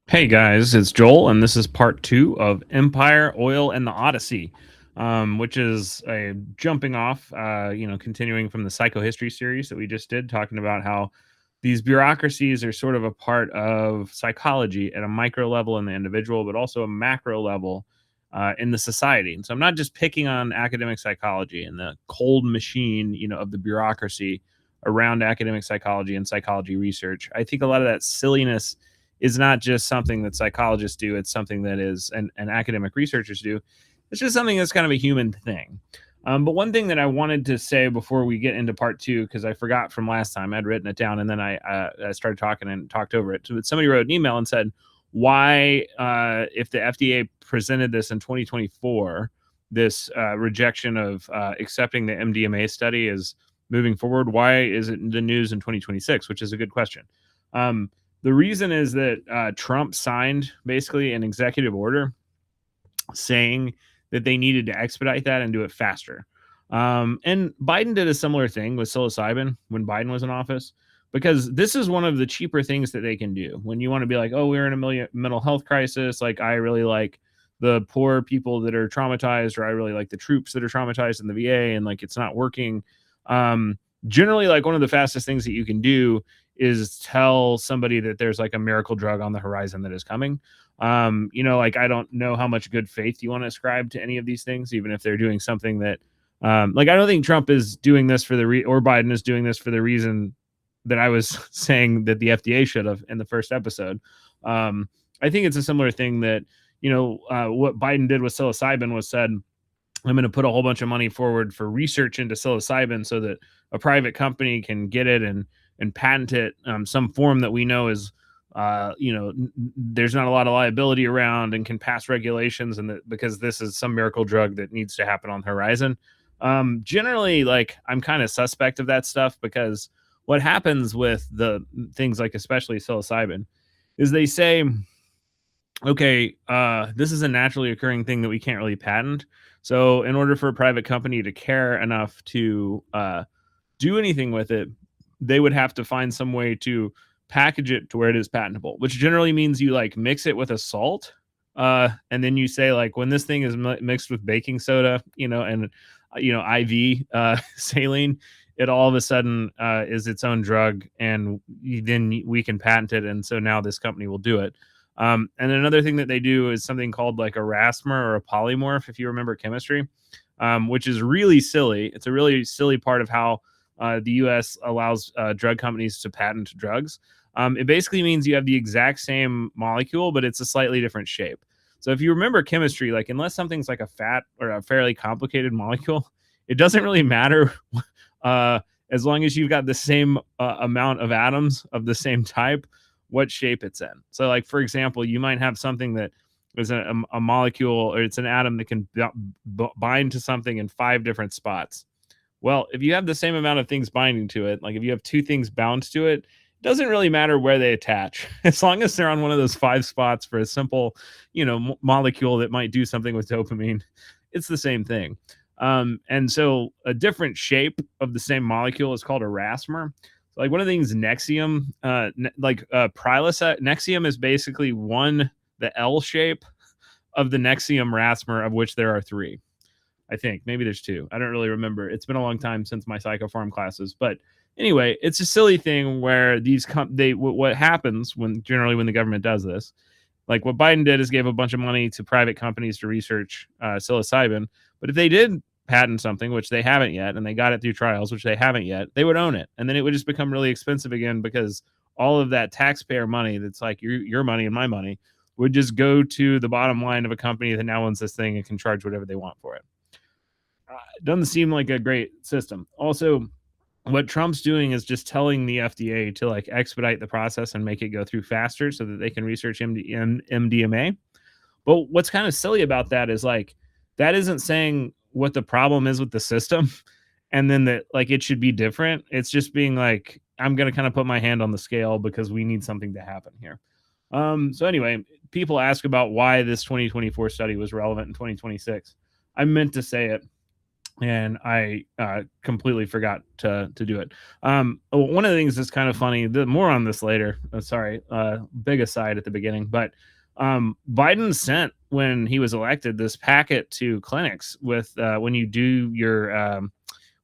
Hey guys, it's Joel, and this is part two of Empire, Oil, and the Odyssey, which is a jumping off, continuing from the psychohistory series that we just did, talking about how these bureaucracies are sort of a part of psychology at a micro level in the individual, but also a macro level in the society. And so I'm not just picking on academic psychology and the cold machine, of the bureaucracy around academic psychology and psychology research. I think a lot of that silliness is not just something that psychologists do. It's something that and academic researchers do. It's just something that's kind of a human thing. But one thing that I wanted to say before we get into part two, because I forgot from last time, I'd written it down and then I started talking and talked over it. So somebody wrote an email and said, why, if the FDA presented this in 2024, this rejection of accepting the MDMA study as moving forward, why is it in the news in 2026? Which is a good question. The reason is that Trump signed basically an executive order saying that they needed to expedite that and do it faster. And Biden did a similar thing with psilocybin when Biden was in office, because this is one of the cheaper things that they can do when you want to be like, oh, we're in a mental health crisis. Like, I really like the poor people that are traumatized, or I really like the troops that are traumatized in the VA, and like it's not working. Generally, like one of the fastest things that you can do is tell somebody that there's like a miracle drug on the horizon that is coming. Like, I don't know how much good faith you want to ascribe to any of these things, even if they're doing something that, like, I don't think Trump is doing this for or Biden is doing this for the reason that I was saying that the FDA should have in the first episode. I think it's a similar thing that, what Biden did with psilocybin was said, I'm going to put a whole bunch of money forward for research into psilocybin so that a private company can get it and patent it, some form that we know is, there's not a lot of liability around and can pass regulations, and because this is some miracle drug that needs to happen on the horizon. Generally, like, I'm kind of suspect of that stuff, because what happens with the things like especially psilocybin is they say, okay, this is a naturally occurring thing that we can't really patent. So in order for a private company to care enough to do anything with it, they would have to find some way to package it to where it is patentable, which generally means you like mix it with a salt. And then you say, like, when this thing is mixed with baking soda, and IV saline, it all of a sudden is its own drug, and then we can patent it, and so now this company will do it. And another thing that they do is something called like a rasmer or a polymorph, if you remember chemistry, which is really silly. It's a really silly part of how the U.S. allows drug companies to patent drugs. It basically means you have the exact same molecule, but it's a slightly different shape. So if you remember chemistry, like, unless something's like a fat or a fairly complicated molecule, it doesn't really matter as long as you've got the same amount of atoms of the same type, what shape it's in. So, like, for example, you might have something that is a molecule, or it's an atom that can bind to something in 5 different spots. Well, if you have the same amount of things binding to it, like if you have 2 things bound to it, it doesn't really matter where they attach, as long as they're on one of those 5 spots for a simple, molecule that might do something with dopamine. It's the same thing. And so a different shape of the same molecule is called a rasmer. So, like, one of the things, Nexium, Prilosec, Nexium is basically the L shape of the Nexium rasmer, of which there are 3. I think maybe there's 2. I don't really remember. It's been a long time since my psychopharm classes, but anyway, it's a silly thing where what happens when the government does this, like what Biden did, is gave a bunch of money to private companies to research psilocybin. But if they did patent something, which they haven't yet, and they got it through trials, which they haven't yet, they would own it, and then it would just become really expensive again, because all of that taxpayer money, that's like your money and my money, would just go to the bottom line of a company that now owns this thing and can charge whatever they want for it. Doesn't seem like a great system. Also, what Trump's doing is just telling the FDA to like expedite the process and make it go through faster so that they can research MDMA. But what's kind of silly about that is, like, that isn't saying what the problem is with the system and then that, like, it should be different. It's just being like, I'm going to kind of put my hand on the scale because we need something to happen here. So anyway, people ask about why this 2024 study was relevant in 2026. I meant to say it. and I completely forgot to do it. One of the things that's kind of funny, more on this later. Sorry, big aside at the beginning, but Biden sent, when he was elected, this packet to clinics with when you do your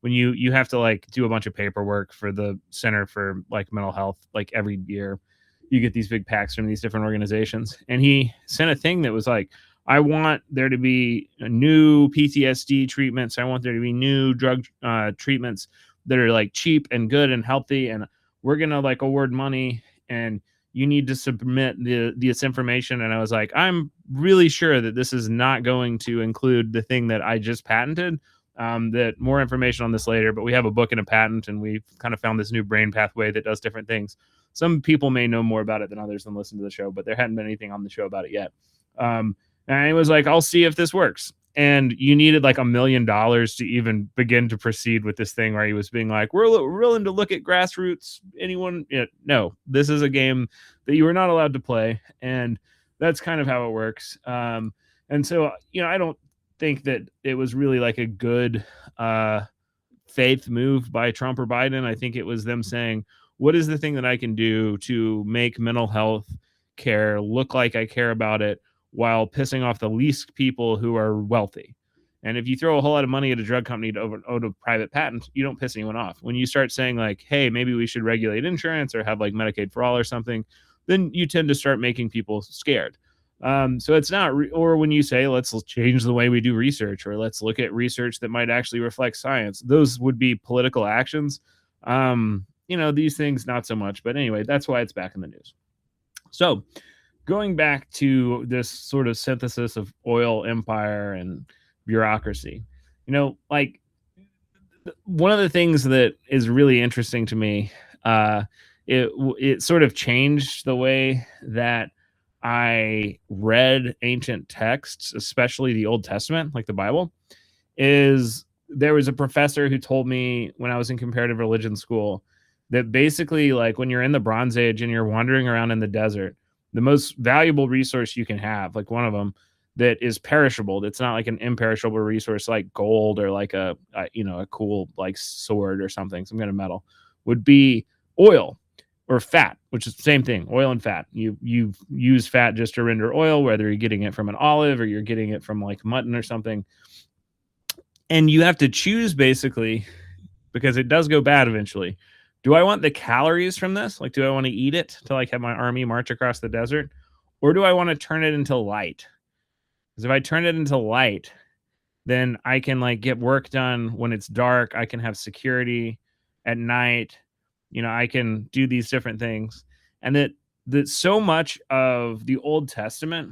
when you have to like do a bunch of paperwork for the Center for like Mental Health, like every year you get these big packs from these different organizations, and he sent a thing that was like, I want there to be new PTSD treatments. I want there to be new drug treatments that are like cheap and good and healthy. And we're going to like award money, and you need to submit this information. And I was like, I'm really sure that this is not going to include the thing that I just patented. That more information on this later, but we have a book and a patent, and we've kind of found this new brain pathway that does different things. Some people may know more about it than others and listen to the show, but there hadn't been anything on the show about it yet. And he was like, I'll see if this works. And you needed like $1 million to even begin to proceed with this thing, where he was being like, we're willing to look at grassroots. Anyone? No, this is a game that you are not allowed to play. And that's kind of how it works. And so, I don't think that it was really like a good faith move by Trump or Biden. I think it was them saying, what is the thing that I can do to make mental health care look like I care about it, while pissing off the least people who are wealthy? And if you throw a whole lot of money at a drug company to own a private patent, you don't piss anyone off. When you start saying like, hey, maybe we should regulate insurance or have like Medicaid for all or something, then you tend to start making people scared. So it's not, or when you say, let's change the way we do research, or let's look at research that might actually reflect science, those would be political actions. These things, not so much. But anyway, that's why it's back in the news. So going back to this sort of synthesis of oil empire and bureaucracy, like one of the things that is really interesting to me, it sort of changed the way that I read ancient texts, especially the Old Testament, like the Bible. Is there was a professor who told me when I was in comparative religion school that basically, like, when you're in the Bronze Age and you're wandering around in the desert, the most valuable resource you can have, like one of them that is perishable, that's not like an imperishable resource like gold or like a cool like sword or something, some kind of metal, would be oil or fat, which is the same thing, oil and fat. You use fat just to render oil, whether you're getting it from an olive or you're getting it from like mutton or something. And you have to choose, basically, because it does go bad eventually. Do I want the calories from this? Like, do I want to eat it to like have my army march across the desert? Or do I want to turn it into light? Because if I turn it into light, then I can like get work done when it's dark. I can have security at night. I can do these different things. And that so much of the Old Testament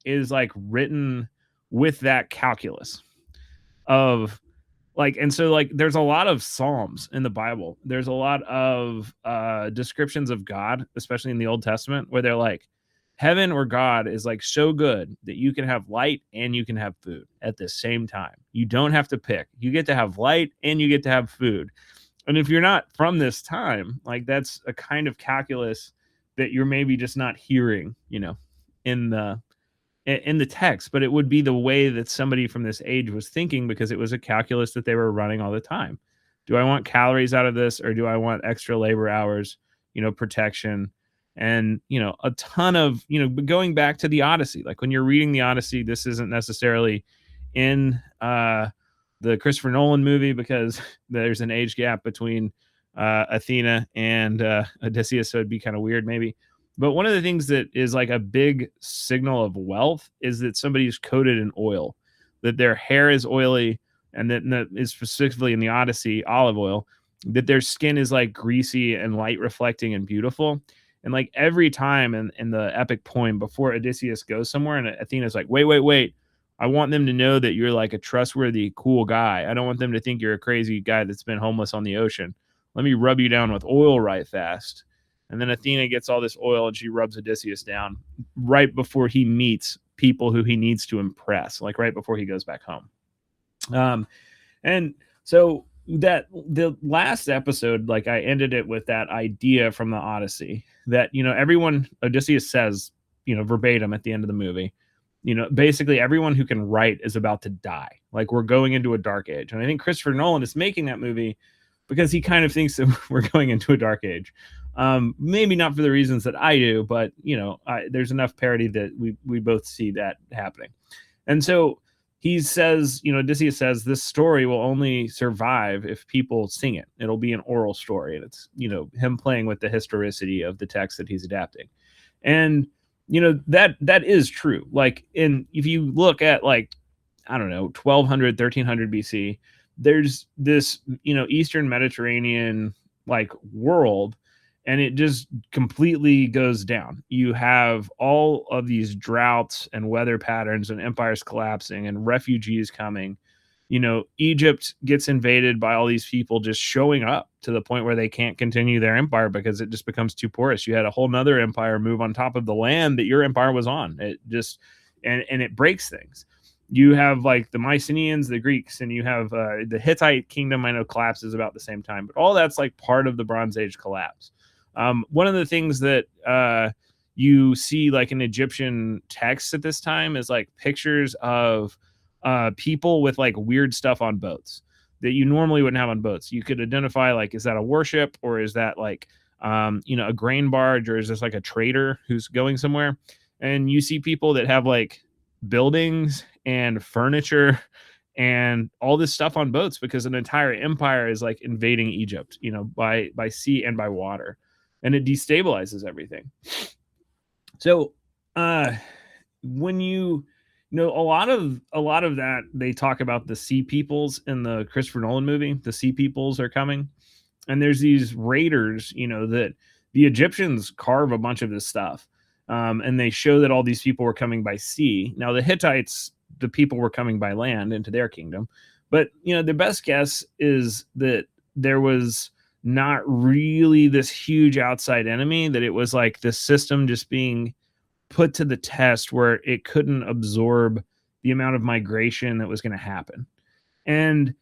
is like written with that calculus of like, and so like there's a lot of Psalms in the Bible. There's a lot of descriptions of God, especially in the Old Testament, where they're like, heaven or God is like so good that you can have light and you can have food at the same time. You don't have to pick. You get to have light and you get to have food. And if you're not from this time, like that's a kind of calculus that you're maybe just not hearing, in the text, but it would be the way that somebody from this age was thinking, because it was a calculus that they were running all the time. Do I want calories out of this, or do I want extra labor hours, protection, and, a ton of, going back to the Odyssey, like when you're reading the Odyssey, this isn't necessarily in, the Christopher Nolan movie, because there's an age gap between Athena and Odysseus, so it'd be kind of weird maybe. But one of the things that is like a big signal of wealth is that somebody's coated in oil, that their hair is oily, and that is specifically in the Odyssey olive oil, that their skin is like greasy and light reflecting and beautiful. And like every time in the epic poem before Odysseus goes somewhere, and Athena's like, wait, I want them to know that you're like a trustworthy, cool guy. I don't want them to think you're a crazy guy that's been homeless on the ocean. Let me rub you down with oil right fast. And then Athena gets all this oil and she rubs Odysseus down right before he meets people who he needs to impress, like right before he goes back home. And so that the last episode, like I ended it with that idea from the Odyssey that, everyone, Odysseus says, verbatim at the end of the movie, Basically everyone who can write is about to die. Like we're going into a dark age. And I think Christopher Nolan is making that movie because he kind of thinks that we're going into a dark age. Maybe not for the reasons that I do, but there's enough parody that we both see that happening. And so he says, Odysseus says this story will only survive if people sing it. It'll be an oral story, and it's him playing with the historicity of the text that he's adapting. And that is true. Like, if you look at, like, I don't know, 1200 1300 BC, there's this Eastern Mediterranean like world, and it just completely goes down. You have all of these droughts and weather patterns and empires collapsing and refugees coming. Egypt gets invaded by all these people just showing up to the point where they can't continue their empire because it just becomes too porous. You had a whole nother empire move on top of the land that your empire was on. It just, and it breaks things. You have like the Mycenaeans, the Greeks, and you have the Hittite kingdom. I know collapses about the same time, but all that's like part of the Bronze Age collapse. One of the things that you see like in Egyptian texts at this time is like pictures of people with like weird stuff on boats that you normally wouldn't have on boats. You could identify, like, is that a warship, or is that like a grain barge, or is this like a trader who's going somewhere? And you see people that have like buildings and furniture and all this stuff on boats because an entire empire is like invading Egypt, by sea and by water, and it destabilizes everything. So when a lot of that, they talk about the sea peoples in the Christopher Nolan movie. The sea peoples are coming, and there's these raiders, that the Egyptians carve a bunch of this stuff, and they show that all these people were coming by sea. Now the Hittites, the people were coming by land into their kingdom, but the best guess is that there was not really this huge outside enemy, that it was like this system just being put to the test where it couldn't absorb the amount of migration that was going to happen. And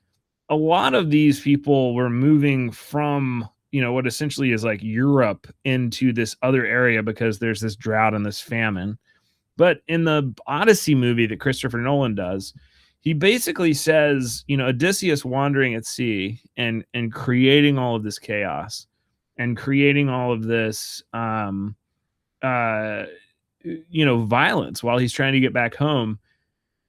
a lot of these people were moving from, what essentially is like Europe into this other area because there's this drought and this famine. But in the Odyssey movie that Christopher Nolan does, he basically says, Odysseus wandering at sea and creating all of this chaos and creating all of this, violence while he's trying to get back home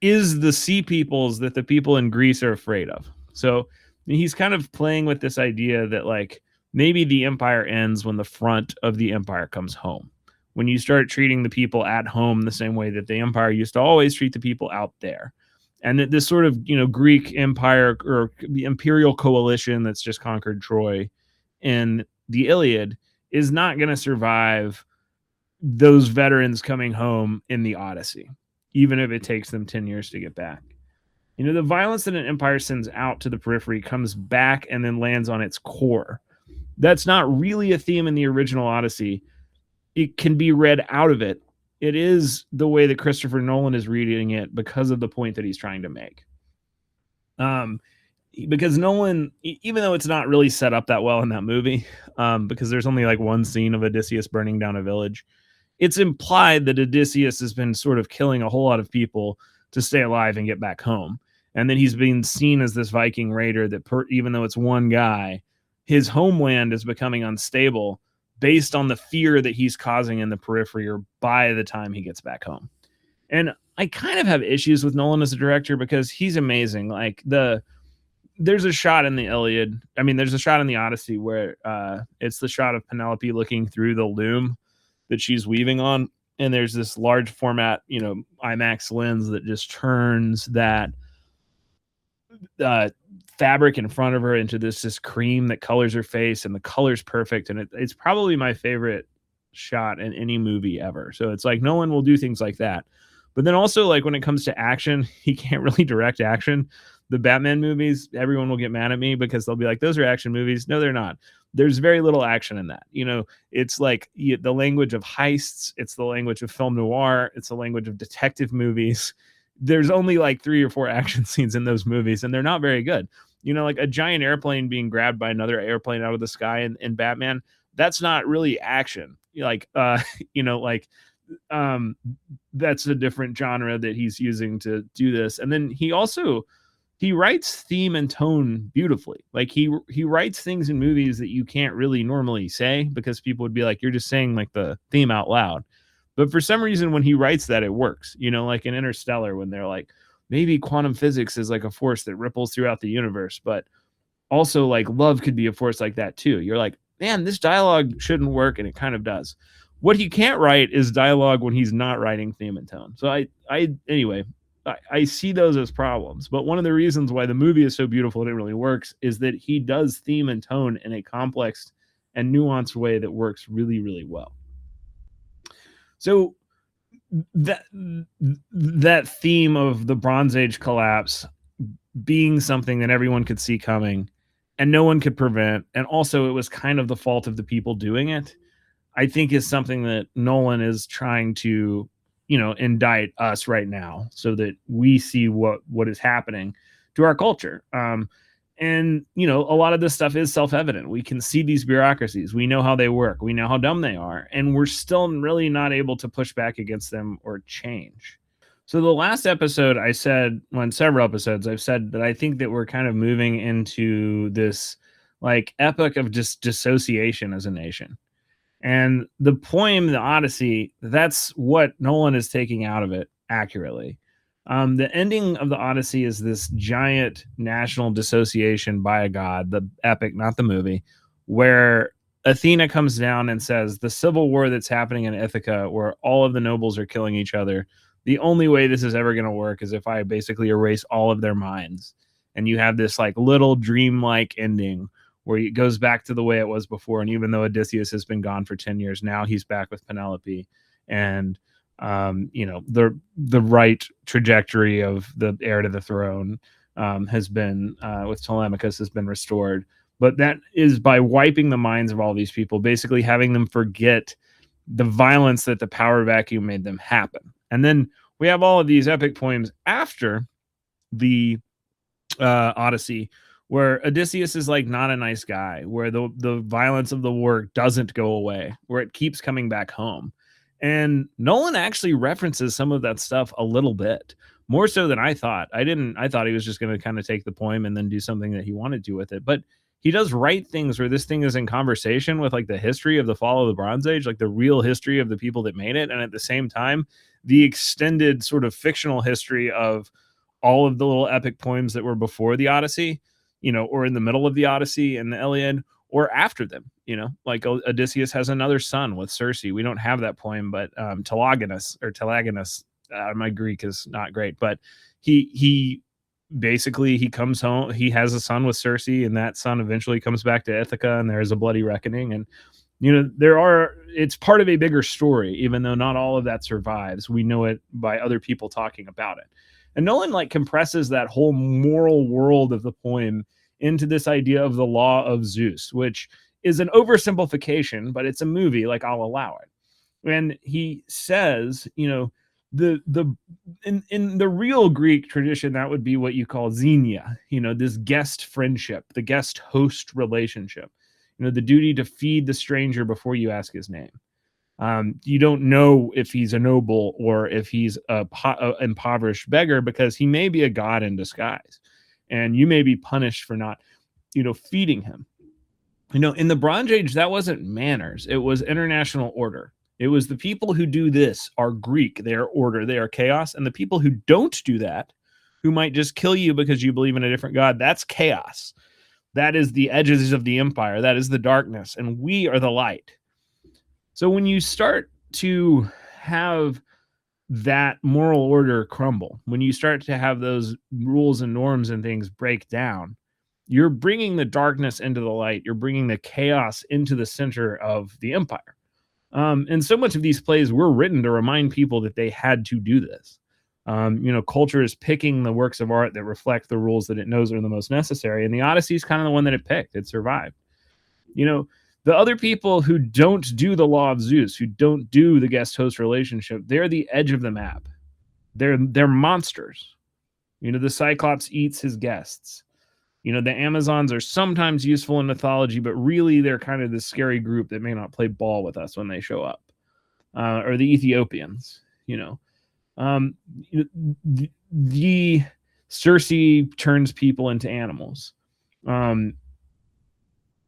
is the sea peoples that the people in Greece are afraid of. So he's kind of playing with this idea that like maybe the empire ends when the front of the empire comes home. When you start treating the people at home the same way that the empire used to always treat the people out there. And that this sort of, Greek empire or the imperial coalition that's just conquered Troy in the Iliad is not going to survive those veterans coming home in the Odyssey, even if it takes them 10 years to get back. The violence that an empire sends out to the periphery comes back and then lands on its core. That's not really a theme in the original Odyssey. It can be read out of it. It is the way that Christopher Nolan is reading it because of the point that he's trying to make. Because Nolan, even though it's not really set up that well in that movie, because there's only like one scene of Odysseus burning down a village, it's implied that Odysseus has been sort of killing a whole lot of people to stay alive and get back home. And then he's being seen as this Viking raider that even though it's one guy, his homeland is becoming unstable based on the fear that he's causing in the periphery or by the time he gets back home. And I kind of have issues with Nolan as a director because he's amazing. Like there's a shot in the Iliad. I mean, there's a shot in the Odyssey where it's the shot of Penelope looking through the loom that she's weaving on. And there's this large format, IMAX lens that just turns that fabric in front of her into this cream that colors her face, and the color's perfect. And it's probably my favorite shot in any movie ever. So it's like Nolan will do things like that. But then also, like, when it comes to action, he can't really direct action. The Batman movies, everyone will get mad at me because they'll be like, those are action movies. No, they're not. There's very little action in that. It's like the language of heists. It's the language of film noir. It's the language of detective movies. There's only like 3 or 4 action scenes in those movies, and they're not very good. Like a giant airplane being grabbed by another airplane out of the sky in Batman, that's not really action. Like um, that's a different genre that he's using to do this. And then he writes theme and tone beautifully. Like he writes things in movies that you can't really normally say because people would be like, you're just saying like the theme out loud. But for some reason, when he writes that, it works. Like in Interstellar, when they're like, maybe quantum physics is like a force that ripples throughout the universe, but also like love could be a force like that too. You're like, man, this dialogue shouldn't work, and it kind of does. What he can't write is dialogue when he's not writing theme and tone. So anyway, I see those as problems. But one of the reasons why the movie is so beautiful and it really works is that he does theme and tone in a complex and nuanced way that works really, really well. So that theme of the Bronze Age collapse being something that everyone could see coming and no one could prevent, and also it was kind of the fault of the people doing it, I think is something that Nolan is trying to, indict us right now so that we see what is happening to our culture. And a lot of this stuff is self-evident. We can see these bureaucracies. We know how they work. We know how dumb they are. And we're still really not able to push back against them or change. So the last episode I said, well, in several episodes, I've said that I think that we're kind of moving into this like epoch of just dissociation as a nation. And the poem, the Odyssey, that's what Nolan is taking out of it accurately. The ending of the Odyssey is this giant national dissociation by a god, the epic, not the movie, where Athena comes down and says the civil war that's happening in Ithaca, where all of the nobles are killing each other, the only way this is ever going to work is if I basically erase all of their minds. And you have this like little dreamlike ending where it goes back to the way it was before. And even though Odysseus has been gone for 10 years, now he's back with Penelope. And, the right trajectory of the heir to the throne has been, with Telemachus, has been restored. But that is by wiping the minds of all these people, basically having them forget the violence that the power vacuum made them happen. And then we have all of these epic poems after the Odyssey, where Odysseus is like not a nice guy, where the violence of the war doesn't go away, where it keeps coming back home. And Nolan actually references some of that stuff a little bit, more so than I thought. I thought he was just going to kind of take the poem and then do something that he wanted to with it. But he does write things where this thing is in conversation with like the history of the fall of the Bronze Age, like the real history of the people that made it. And at the same time, the extended sort of fictional history of all of the little epic poems that were before the Odyssey, or in the middle of the Odyssey and the Iliad, or after them, like Odysseus has another son with Circe. We don't have that poem, but Telegonus, my Greek is not great, but he basically, he comes home, he has a son with Circe, and that son eventually comes back to Ithaca, and there's a bloody reckoning. And it's part of a bigger story, even though not all of that survives. We know it by other people talking about it. And Nolan like compresses that whole moral world of the poem into this idea of the law of Zeus, which is an oversimplification, but it's a movie, like I'll allow it. And he says, in the real Greek tradition, that would be what you call xenia, this guest friendship, the guest host relationship, the duty to feed the stranger before you ask his name. You don't know if he's a noble or if he's a impoverished beggar, because he may be a god in disguise, and you may be punished for not, feeding him. In the Bronze Age, that wasn't manners. It was international order. It was the people who do this are Greek. They are order. They are chaos. And the people who don't do that, who might just kill you because you believe in a different god, that's chaos. That is the edges of the empire. That is the darkness. And we are the light. So when you start to have that moral order crumble, when you start to have those rules and norms and things break down, you're bringing the darkness into the light. You're bringing the chaos into the center of the empire. And so much of these plays were written to remind people that they had to do this. Culture is picking the works of art that reflect the rules that it knows are the most necessary. And the Odyssey is kind of the one that it picked. It survived. The other people who don't do the law of Zeus, who don't do the guest host relationship, they're the edge of the map. They're monsters. The Cyclops eats his guests. The Amazons are sometimes useful in mythology, but really they're kind of this scary group that may not play ball with us when they show up. or the Ethiopians. You know, um, the Cersei turns people into animals. Um,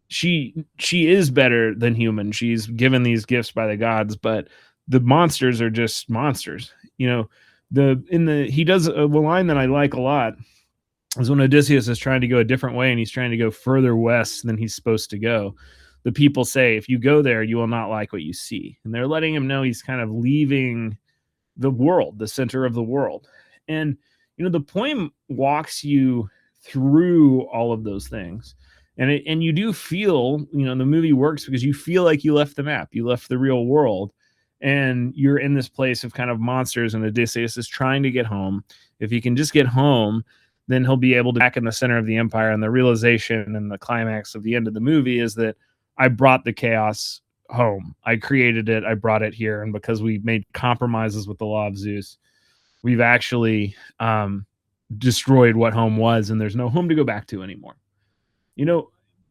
she is better than human. She's given these gifts by the gods, but the monsters are just monsters. You know, he does a line that I like a lot is when Odysseus is trying to go a different way and he's trying to go further west than he's supposed to go. The people say, if you go there, you will not like what you see. And they're letting him know he's kind of leaving the world, the center of the world. And, the poem walks you through all of those things. And you do feel, the movie works because you feel like you left the map, you left the real world, and you're in this place of kind of monsters, and Odysseus is trying to get home. If he can just get home, then he'll be able to back in the center of the empire. And the realization and the climax of the end of the movie is that I brought the chaos home. I created it. I brought it here. And because we made compromises with the law of Zeus, we've actually destroyed what home was, and there's no home to go back to anymore.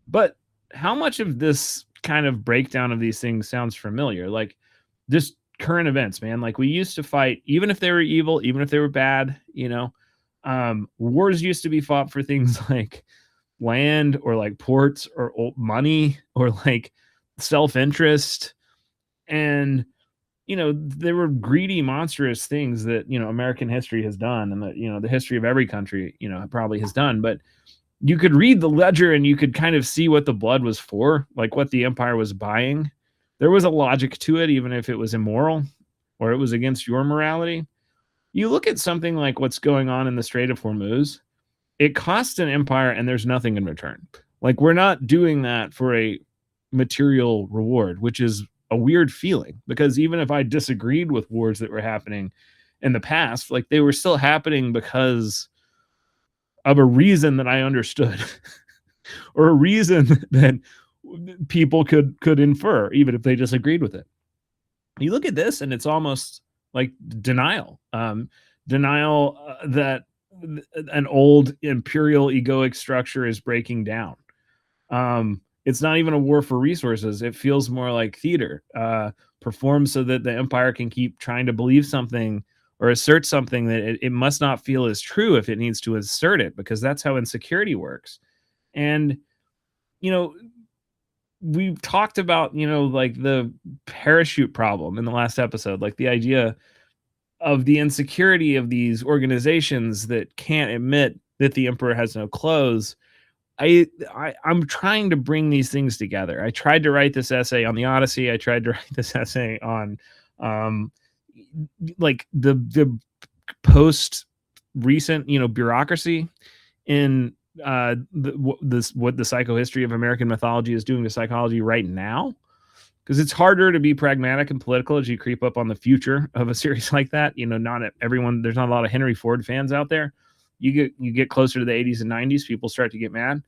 But how much of this kind of breakdown of these things sounds familiar? Like just current events, man. Like we used to fight, even if they were evil, even if they were bad, wars used to be fought for things like land or like ports or money or like self-interest. And, there were greedy, monstrous things that, American history has done, and that, the history of every country, probably has done. But you could read the ledger and you could kind of see what the blood was for, like what the empire was buying. There was a logic to it, even if it was immoral or it was against your morality. You look at something like what's going on in the Strait of Hormuz, it costs an empire and there's nothing in return. Like we're not doing that for a material reward, which is a weird feeling, because even if I disagreed with wars that were happening in the past, like they were still happening because of a reason that I understood or a reason that people could infer, even if they disagreed with it. You look at this and it's almost like denial, that an old imperial egoic structure is breaking down. It's not even a war for resources. It feels more like theater, performed so that the empire can keep trying to believe something or assert something that it must not feel is true if it needs to assert it, because that's how insecurity works. And, we've talked about, like the parachute problem in the last episode, like the idea of the insecurity of these organizations that can't admit that the emperor has no clothes. I'm trying to bring these things together. I tried to write this essay on the Odyssey. I tried to write this essay on like the post recent, bureaucracy in what the psychohistory of American mythology is doing to psychology right now. Because it's harder to be pragmatic and political as you creep up on the future of a series like that. Not everyone, there's not a lot of Henry Ford fans out there. You get closer to the 80s and 90s, people start to get mad.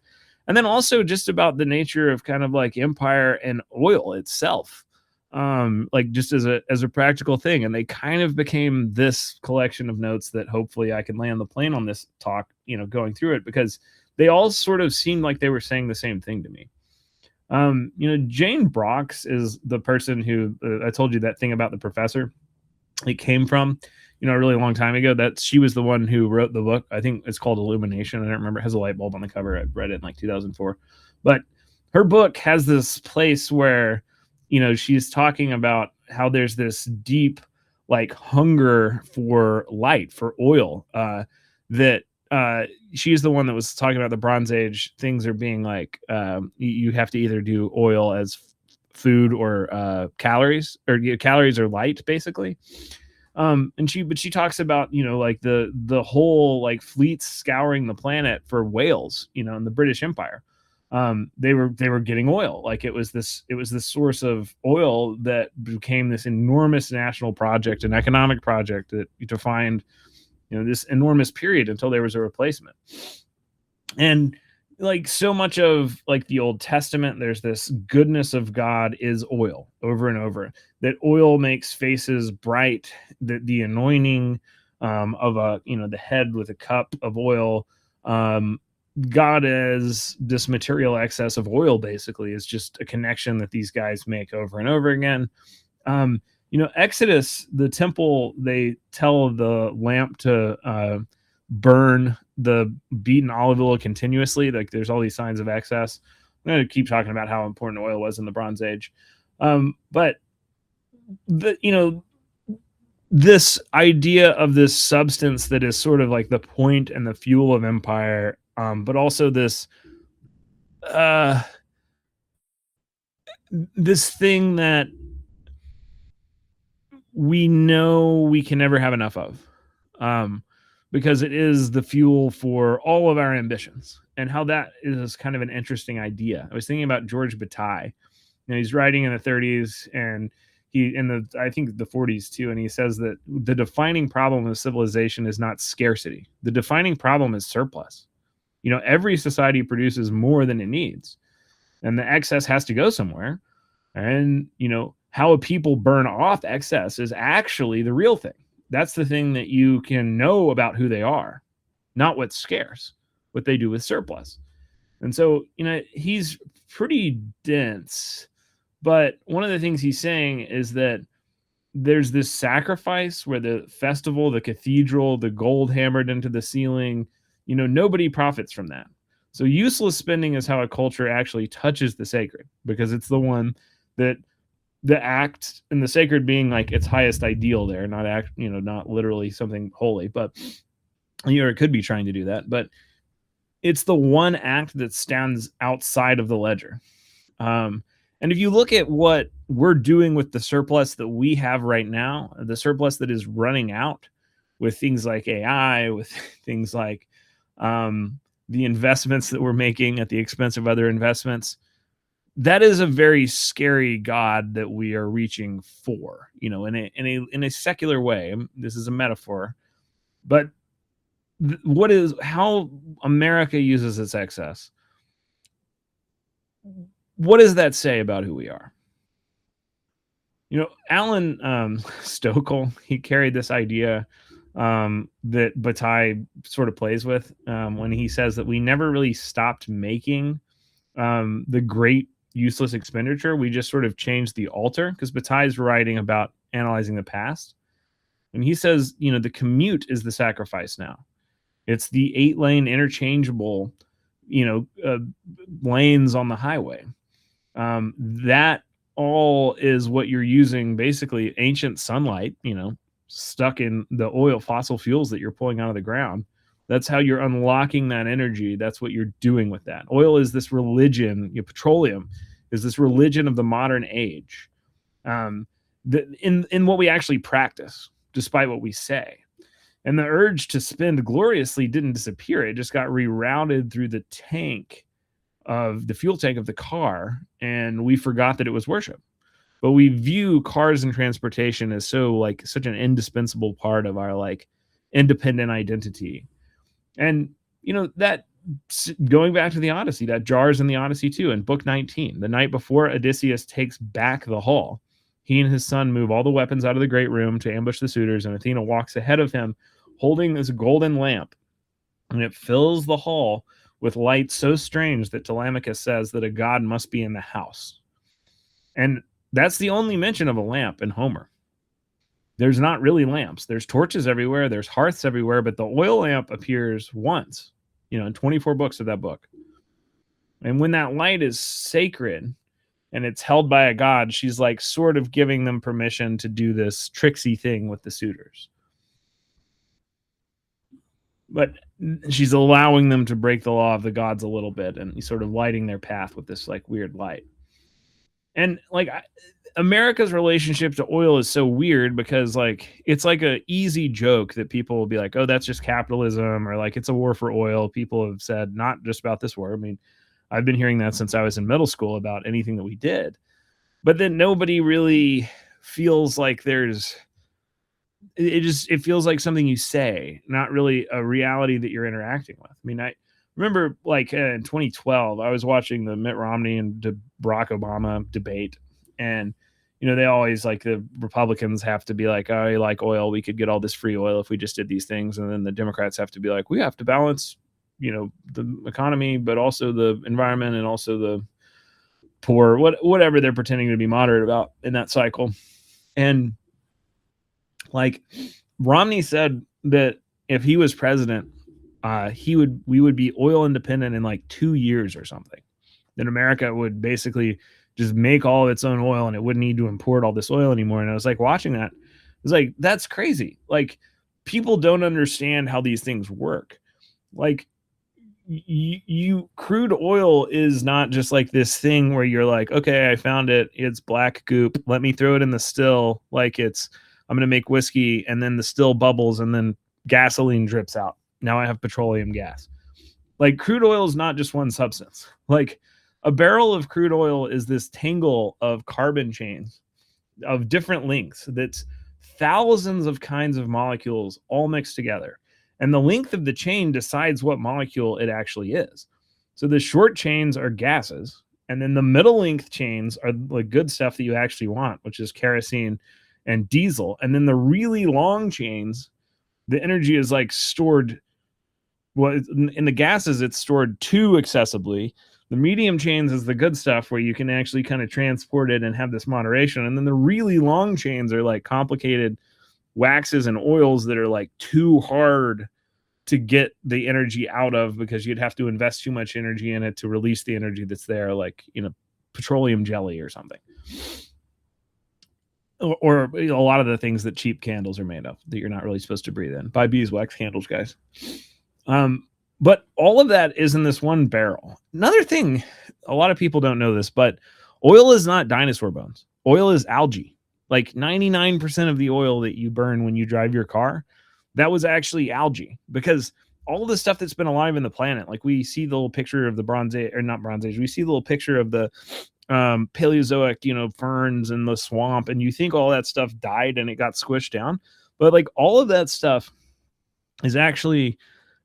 And then also just about the nature of kind of like empire and oil itself, like just as a practical thing. And they kind of became this collection of notes that hopefully I can land the plane on this talk, going through it, because they all sort of seemed like they were saying the same thing to me. Jane Brox is the person who I told you that thing about the professor. It came from, a really long time ago. That she was the one who wrote the book. I think it's called Illumination. I don't remember. It has a light bulb on the cover. I read it in like 2004. But her book has this place where, she's talking about how there's this deep like hunger for light, for oil, that she's the one that was talking about the Bronze Age. Things are being like, you have to either do oil as food or calories, or calories or light, basically. And she talks about, like the whole like fleets scouring the planet for whales, in the British Empire. They were getting oil. Like it was this source of oil that became this enormous national project, an economic project that defined, this enormous period until there was a replacement. And like so much of like the Old Testament, there's this goodness of God is oil over and over, that oil makes faces bright, that the anointing of the head with a cup of oil, God as this material excess of oil basically is just a connection that these guys make over and over again. Exodus, the temple, they tell the lamp to burn the beaten olive oil continuously. Like there's all these signs of excess. I'm going to keep talking about how important oil was in the Bronze Age. But the this idea of this substance that is sort of like the point and the fuel of empire, but also uh, this thing that we know we can never have enough of, um, because it is the fuel for all of our ambitions, and how that is kind of an interesting idea. I was thinking about George Bataille. He's writing in the 30s, and he in the I think the 40s too, and he says that the defining problem of civilization is not scarcity. The defining problem is surplus. Every society produces more than it needs, and the excess has to go somewhere. And how a people burn off excess is actually the real thing. That's the thing that you can know about who they are, not what's scarce, what they do with surplus. And so, he's pretty dense. But one of the things he's saying is that there's this sacrifice where the festival, the cathedral, the gold hammered into the ceiling, nobody profits from that. So useless spending is how a culture actually touches the sacred, because it's the one that the act and the sacred being like its highest ideal there, not literally something holy, but it could be trying to do that, but it's the one act that stands outside of the ledger. And if you look at what we're doing with the surplus that we have right now, the surplus that is running out with things like AI, with things like the investments that we're making at the expense of other investments, that is a very scary God that we are reaching for, in a secular way. This is a metaphor, but how America uses its excess. What does that say about who we are? Alan Stokel, he carried this idea that Bataille sort of plays with when he says that we never really stopped making the great useless expenditure. We just sort of changed the altar, because Bataille's writing about analyzing the past. And he says, the commute is the sacrifice now. It's the 8-lane interchangeable, lanes on the highway. That all is what you're using, basically ancient sunlight, stuck in the oil fossil fuels that you're pulling out of the ground. That's how you're unlocking that energy. That's what you're doing with that. Oil is this religion. Petroleum is this religion of the modern age. In what we actually practice, despite what we say. And the urge to spend gloriously didn't disappear. It just got rerouted through the fuel tank of the car, and we forgot that it was worship. But we view cars and transportation as such an indispensable part of our independent identity. And that, going back to the Odyssey, that jars in the Odyssey too. In book 19, the night before Odysseus takes back the hall, he and his son move all the weapons out of the great room to ambush the suitors, and Athena walks ahead of him holding this golden lamp, and it fills the hall with light so strange that Telemachus says that a god must be in the house. And that's the only mention of a lamp in Homer. There's not really lamps. There's torches everywhere. There's hearths everywhere, but the oil lamp appears once, in 24 books of that book. And when that light is sacred and it's held by a god, she's sort of giving them permission to do this tricksy thing with the suitors. But she's allowing them to break the law of the gods a little bit, and sort of lighting their path with this weird light. And America's relationship to oil is so weird, because it's a easy joke that people will be like, oh, that's just capitalism, or it's a war for oil. People have said, not just about this war. I mean, I've been hearing that since I was in middle school about anything that we did. But then nobody really feels like it feels like something you say, not really a reality that you're interacting with. I mean, I remember in 2012, I was watching the Mitt Romney and Barack Obama debate, and they always the Republicans have to be like, oh, you like oil, we could get all this free oil if we just did these things, and then the Democrats have to be like, we have to balance the economy, but also the environment, and also the poor, whatever they're pretending to be moderate about in that cycle. And Like Romney said that if he was president, we would be oil independent in like 2 years or something. That America would basically just make all of its own oil and it wouldn't need to import all this oil anymore. And I was like watching that. I was like, that's crazy. Like people don't understand how these things work. Like crude oil is not just like this thing where you're like, okay, I found it, it's black goop, let me throw it in the still, like I'm gonna make whiskey, and then the still bubbles and then gasoline drips out. Now I have petroleum gas. Like crude oil is not just one substance. Like a barrel of crude oil is this tangle of carbon chains of different lengths that's thousands of kinds of molecules all mixed together. And the length of the chain decides what molecule it actually is. So the short chains are gases, and then the middle length chains are the good stuff that you actually want, which is kerosene and diesel. And then the really long chains, the energy is like stored. Well, in the gases, it's stored too accessibly. The medium chains is the good stuff where you can actually kind of transport it and have this moderation. And then the really long chains are like complicated waxes and oils that are like too hard to get the energy out of because you'd have to invest too much energy in it to release the energy that's there, like, petroleum jelly or something. Or a lot of the things that cheap candles are made of that you're not really supposed to breathe in. Buy beeswax candles, guys. But all of that is in this one barrel. Another thing, a lot of people don't know this, but oil is not dinosaur bones. Oil is algae. Like 99% of the oil that you burn when you drive your car, that was actually algae, because all of the stuff that's been alive in the planet, like we see the little picture of the Bronze Age, or not Bronze Age, we see the little picture of the Paleozoic, ferns in the swamp, and you think all that stuff died and it got squished down. But like all of that stuff is actually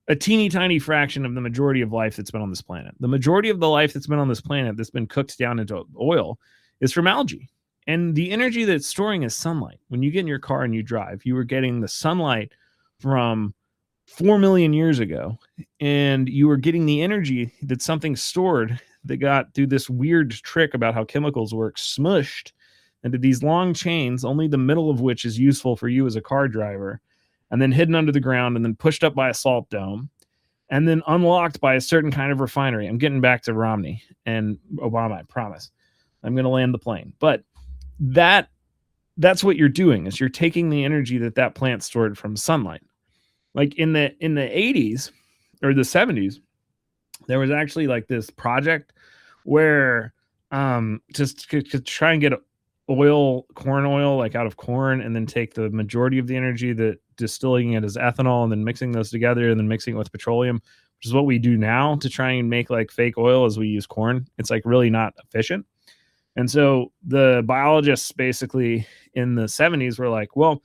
a teeny tiny fraction of the majority of life that's been on this planet. The majority of the life that's been on this planet that's been cooked down into oil is from algae. And the energy that's storing is sunlight. When you get in your car and you drive, you were getting the sunlight from 4 million years ago, and you were getting the energy that something stored that got through this weird trick about how chemicals work, smushed into these long chains, only the middle of which is useful for you as a car driver, and then hidden under the ground, and then pushed up by a salt dome, and then unlocked by a certain kind of refinery. I'm getting back to Romney and Obama, I promise. I'm going to land the plane. But that's what you're doing, is you're taking the energy that plant stored from sunlight. Like in the 80s or the 70s, there was actually like this project where just to try and get corn oil, like out of corn, and then take the majority of the energy, that distilling it as ethanol, and then mixing those together, and then mixing it with petroleum, which is what we do now to try and make like fake oil as we use corn. It's like really not efficient. And so the biologists basically in the 70s were like, well,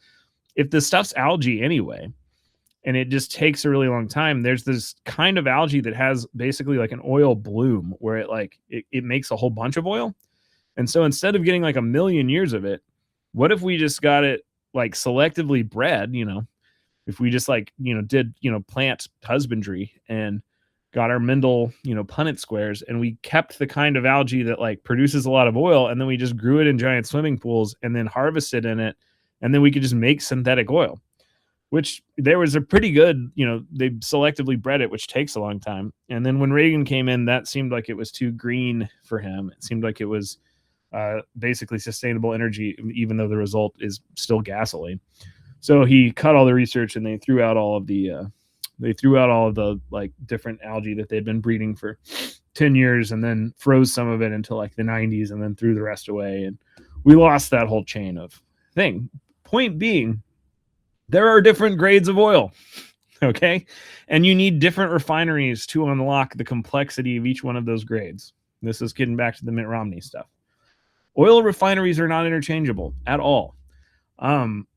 if this stuff's algae anyway, and it just takes a really long time, there's this kind of algae that has basically like an oil bloom where it makes a whole bunch of oil. And so instead of getting like a million years of it, what if we just got it like selectively bred, if we just did, plant husbandry and got our Mendel, Punnett squares, and we kept the kind of algae that like produces a lot of oil, and then we just grew it in giant swimming pools and then harvested in it, and then we could just make synthetic oil, which there was a pretty good, they selectively bred it, which takes a long time. And then when Reagan came in, that seemed like it was too green for him. It seemed like it was basically sustainable energy, even though the result is still gasoline. So he cut all the research, and they threw out all of the like different algae that they'd been breeding for 10 years, and then froze some of it until like the 90s, and then threw the rest away. And we lost that whole chain of thing. Point being, there are different grades of oil, okay? And you need different refineries to unlock the complexity of each one of those grades. This is getting back to the Mitt Romney stuff. Oil refineries are not interchangeable at all.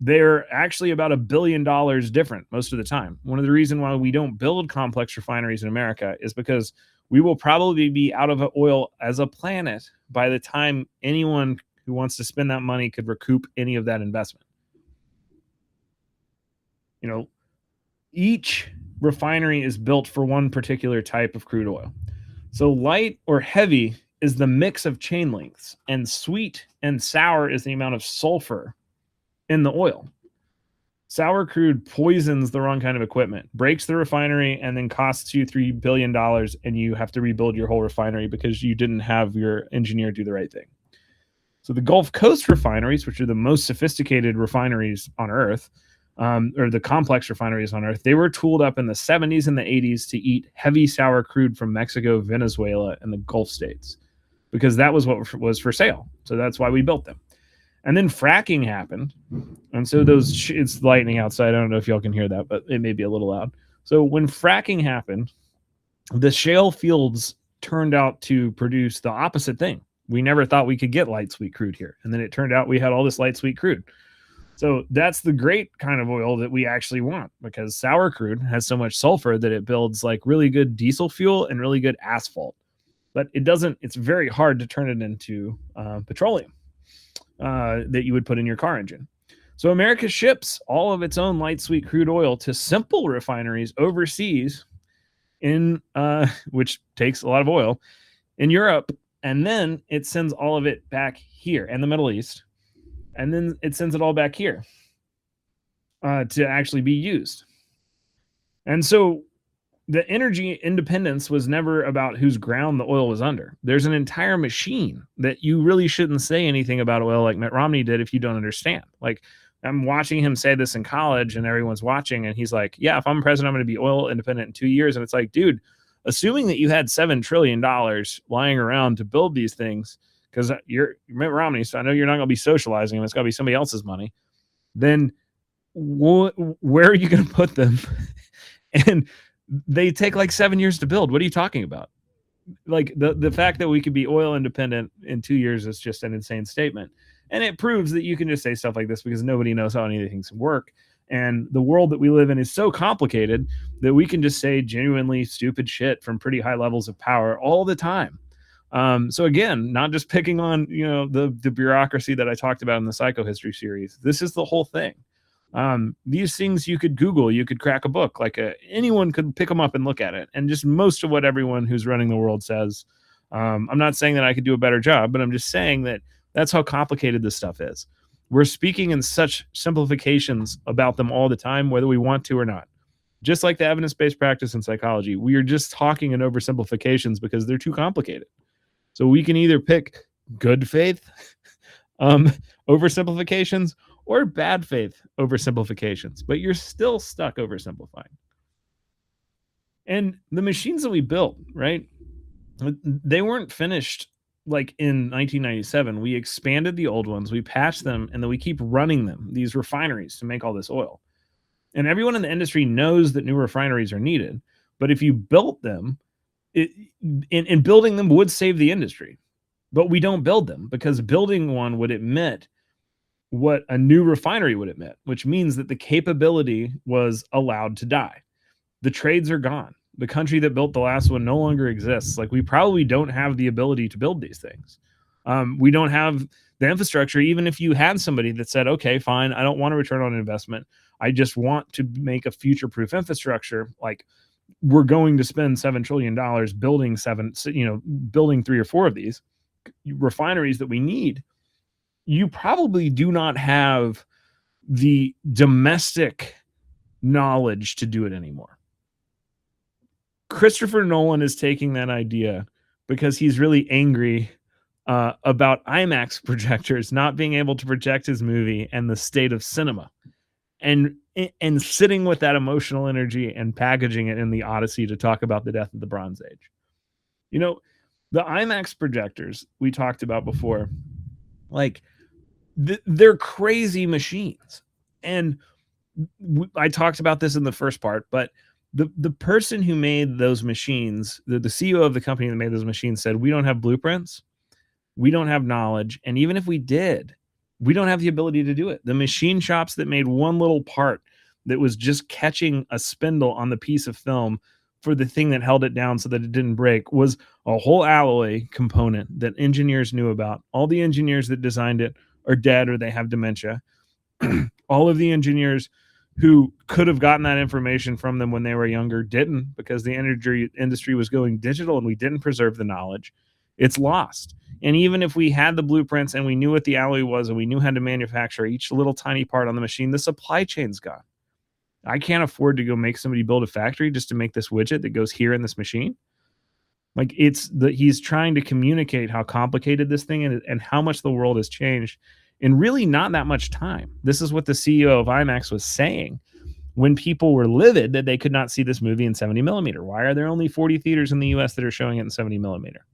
They're actually about $1 billion different most of the time. One of the reasons why we don't build complex refineries in America is because we will probably be out of oil as a planet by the time anyone who wants to spend that money could recoup any of that investment. Each refinery is built for one particular type of crude oil. So light or heavy is the mix of chain lengths, and sweet and sour is the amount of sulfur in the oil. Sour crude poisons the wrong kind of equipment, breaks the refinery, and then costs you $3 billion, and you have to rebuild your whole refinery because you didn't have your engineer do the right thing. So the Gulf Coast refineries, which are the most sophisticated refineries on Earth, or the complex refineries on Earth, they were tooled up in the 70s and the 80s to eat heavy sour crude from Mexico, Venezuela, and the Gulf states, because that was what was for sale. So that's why we built them. And then fracking happened. And so it's lightning outside. I don't know if y'all can hear that, but it may be a little loud. So when fracking happened, the shale fields turned out to produce the opposite thing. We never thought we could get light sweet crude here. And then it turned out we had all this light sweet crude. So that's the great kind of oil that we actually want, because sour crude has so much sulfur that it builds like really good diesel fuel and really good asphalt. But it's very hard to turn it into petroleum that you would put in your car engine. So America ships all of its own light sweet crude oil to simple refineries overseas, which takes a lot of oil, in Europe, and then it sends all of it back here in the Middle East, and then it sends it all back here to actually be used. And so the energy independence was never about whose ground the oil was under. There's an entire machine that you really shouldn't say anything about oil like Mitt Romney did if you don't understand. Like, I'm watching him say this in college and everyone's watching, and he's like, yeah, if I'm president, I'm going to be oil independent in 2 years. And it's like, dude, assuming that you had $7 trillion lying around to build these things, because you're Mitt Romney, so I know you're not going to be socializing them. It's got to be somebody else's money. Then where are you going to put them? And they take like 7 years to build. What are you talking about? Like the fact that we could be oil independent in 2 years is just an insane statement. And it proves that you can just say stuff like this because nobody knows how any of these things work. And the world that we live in is so complicated that we can just say genuinely stupid shit from pretty high levels of power all the time. So again, not just picking on, the bureaucracy that I talked about in the psychohistory series. This is the whole thing. These things you could Google, you could crack a book, anyone could pick them up and look at it. And just most of what everyone who's running the world says. I'm not saying that I could do a better job, but I'm just saying that that's how complicated this stuff is. We're speaking in such simplifications about them all the time, whether we want to or not. Just like the evidence-based practice in psychology, we are just talking in oversimplifications because they're too complicated. So we can either pick good faith oversimplifications or bad faith oversimplifications, but you're still stuck oversimplifying. And the machines that we built, right, they weren't finished like in 1997. We expanded the old ones, we patched them, and then we keep running them, these refineries, to make all this oil. And everyone in the industry knows that new refineries are needed. But if you built them, in building them would save the industry. But we don't build them because building one would emit what a new refinery would emit, which means that the capability was allowed to die. The trades are gone. The country that built the last one no longer exists. Like, we probably don't have the ability to build these things. We don't have the infrastructure. Even if you had somebody that said, okay, fine, I don't want a return on investment, I just want to make a future-proof infrastructure. Like, we're going to spend $7 trillion building 3 or 4 of these refineries that we need. You probably do not have the domestic knowledge to do it anymore. Christopher Nolan is taking that idea because he's really angry about IMAX projectors not being able to project his movie and the state of cinema, and sitting with that emotional energy and packaging it in the Odyssey to talk about the death of the Bronze Age. The IMAX projectors we talked about before, like, they're crazy machines. And I talked about this in the first part, but the person who made those machines, the CEO of the company that made those machines, said, we don't have blueprints, we don't have knowledge, and even if we did, we don't have the ability to do it. The machine shops that made one little part that was just catching a spindle on the piece of film for the thing that held it down so that it didn't break was a whole alloy component that engineers knew about. All the engineers that designed it are dead or they have dementia. All of the engineers who could have gotten that information from them when they were younger didn't, because the energy industry was going digital and we didn't preserve the knowledge. It's lost. And even if we had the blueprints and we knew what the alloy was and we knew how to manufacture each little tiny part on the machine, the supply chain's gone. I can't afford to go make somebody build a factory just to make this widget that goes here in this machine. Like, he's trying to communicate how complicated this thing is and how much the world has changed in really not that much time. This is what the CEO of IMAX was saying when people were livid that they could not see this movie in 70 millimeter. Why are there only 40 theaters in the US that are showing it in 70 millimeter?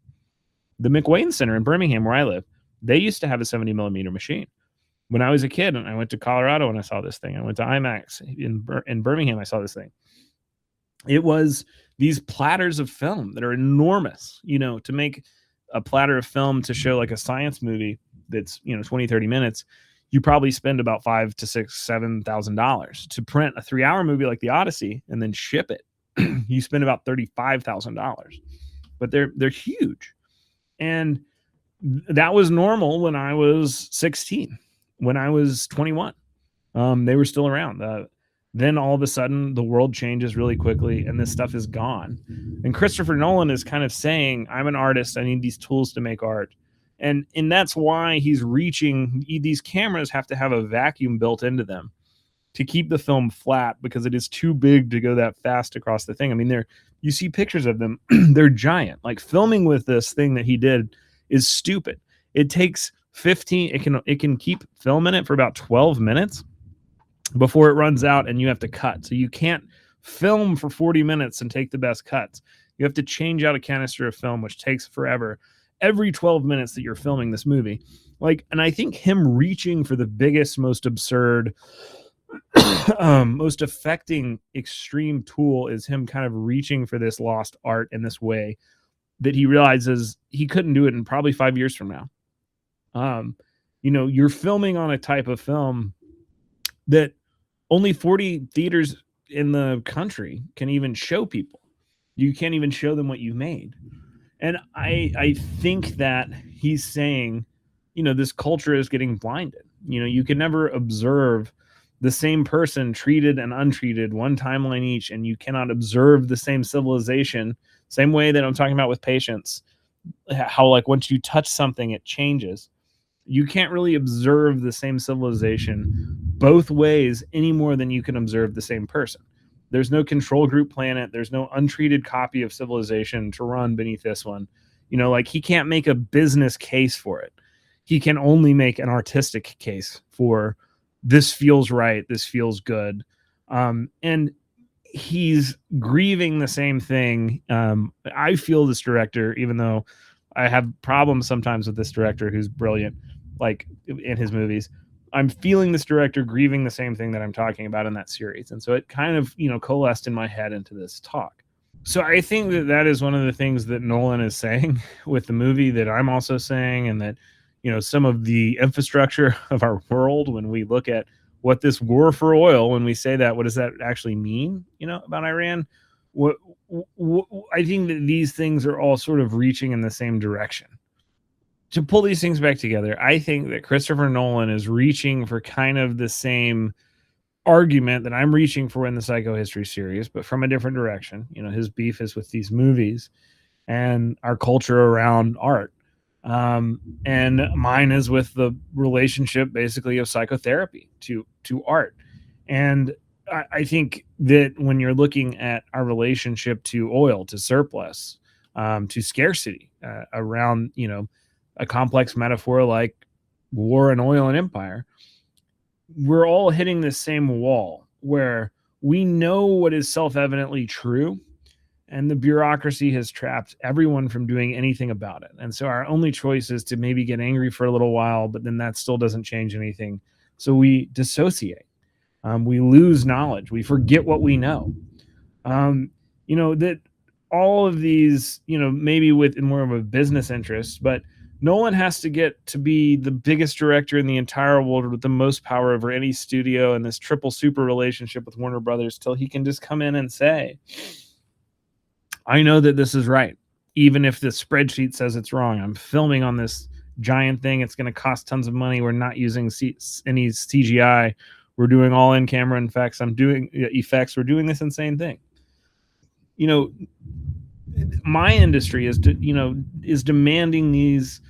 The McWayne Center in Birmingham, where I live, they used to have a 70 millimeter machine. When I was a kid and I went to Colorado and I saw this thing, I went to IMAX in Birmingham, I saw this thing. It was these platters of film that are enormous, to make a platter of film to show like a science movie that's, 20, 30 minutes. You probably spend about $5,000 to $6,000, $7,000 to print a 3-hour movie like the Odyssey and then ship it. You spend about $35,000, but they're huge. And that was normal when I was 16, when I was 21. They were still around. Then all of a sudden the world changes really quickly and this stuff is gone. And Christopher Nolan is kind of saying, I'm an artist. I need these tools to make art. And that's why he's reaching. These cameras have to have a vacuum built into them to keep the film flat because it is too big to go that fast across the thing. I mean, you see pictures of them. They're giant. Like, filming with this thing that he did is stupid. It takes 15. It can keep film in it for about 12 minutes before it runs out and you have to cut. So you can't film for 40 minutes and take the best cuts. You have to change out a canister of film, which takes forever, every 12 minutes that you're filming this movie. And I think him reaching for the biggest, most absurd, most affecting extreme tool is him kind of reaching for this lost art in this way that he realizes he couldn't do it in probably 5 years from now. You're filming on a type of film that only 40 theaters in the country can even show people. You can't even show them what you made. And I think that he's saying, this culture is getting blinded. You can never observe the same person treated and untreated, one timeline each, and you cannot observe the same civilization, same way that I'm talking about with patience, how like once you touch something, it changes. You can't really observe the same civilization both ways any more than you can observe the same person. There's no control group planet. There's no untreated copy of civilization to run beneath this one. He can't make a business case for it. He can only make an artistic case for this feels right. This feels good. And he's grieving the same thing. I feel this director, even though I have problems sometimes with this director who's brilliant, like in his movies, I'm feeling this director grieving the same thing that I'm talking about in that series. And so it kind of, coalesced in my head into this talk. So I think that is one of the things that Nolan is saying with the movie that I'm also saying, and that, some of the infrastructure of our world, when we look at what this war for oil, when we say that, what does that actually mean, about Iran? I think that these things are all sort of reaching in the same direction. To pull these things back together, I think that Christopher Nolan is reaching for kind of the same argument that I'm reaching for in the Psychohistory series, but from a different direction. His beef is with these movies and our culture around art. And mine is with the relationship basically of psychotherapy to art. And I think that when you're looking at our relationship to oil, to surplus, to scarcity, around, a complex metaphor like war and oil and empire, we're all hitting the same wall where we know what is self-evidently true, and the bureaucracy has trapped everyone from doing anything about it. And so our only choice is to maybe get angry for a little while, but then that still doesn't change anything. So we dissociate. We lose knowledge. We forget what we know. That all of these, maybe with more of a business interest, but Nolan has to get to be the biggest director in the entire world with the most power over any studio and this triple super relationship with Warner Brothers till he can just come in and say, I know that this is right. Even if the spreadsheet says it's wrong, I'm filming on this giant thing. It's going to cost tons of money. We're not using any CGI. We're doing all in-camera effects. We're doing this insane thing. my industry is demanding these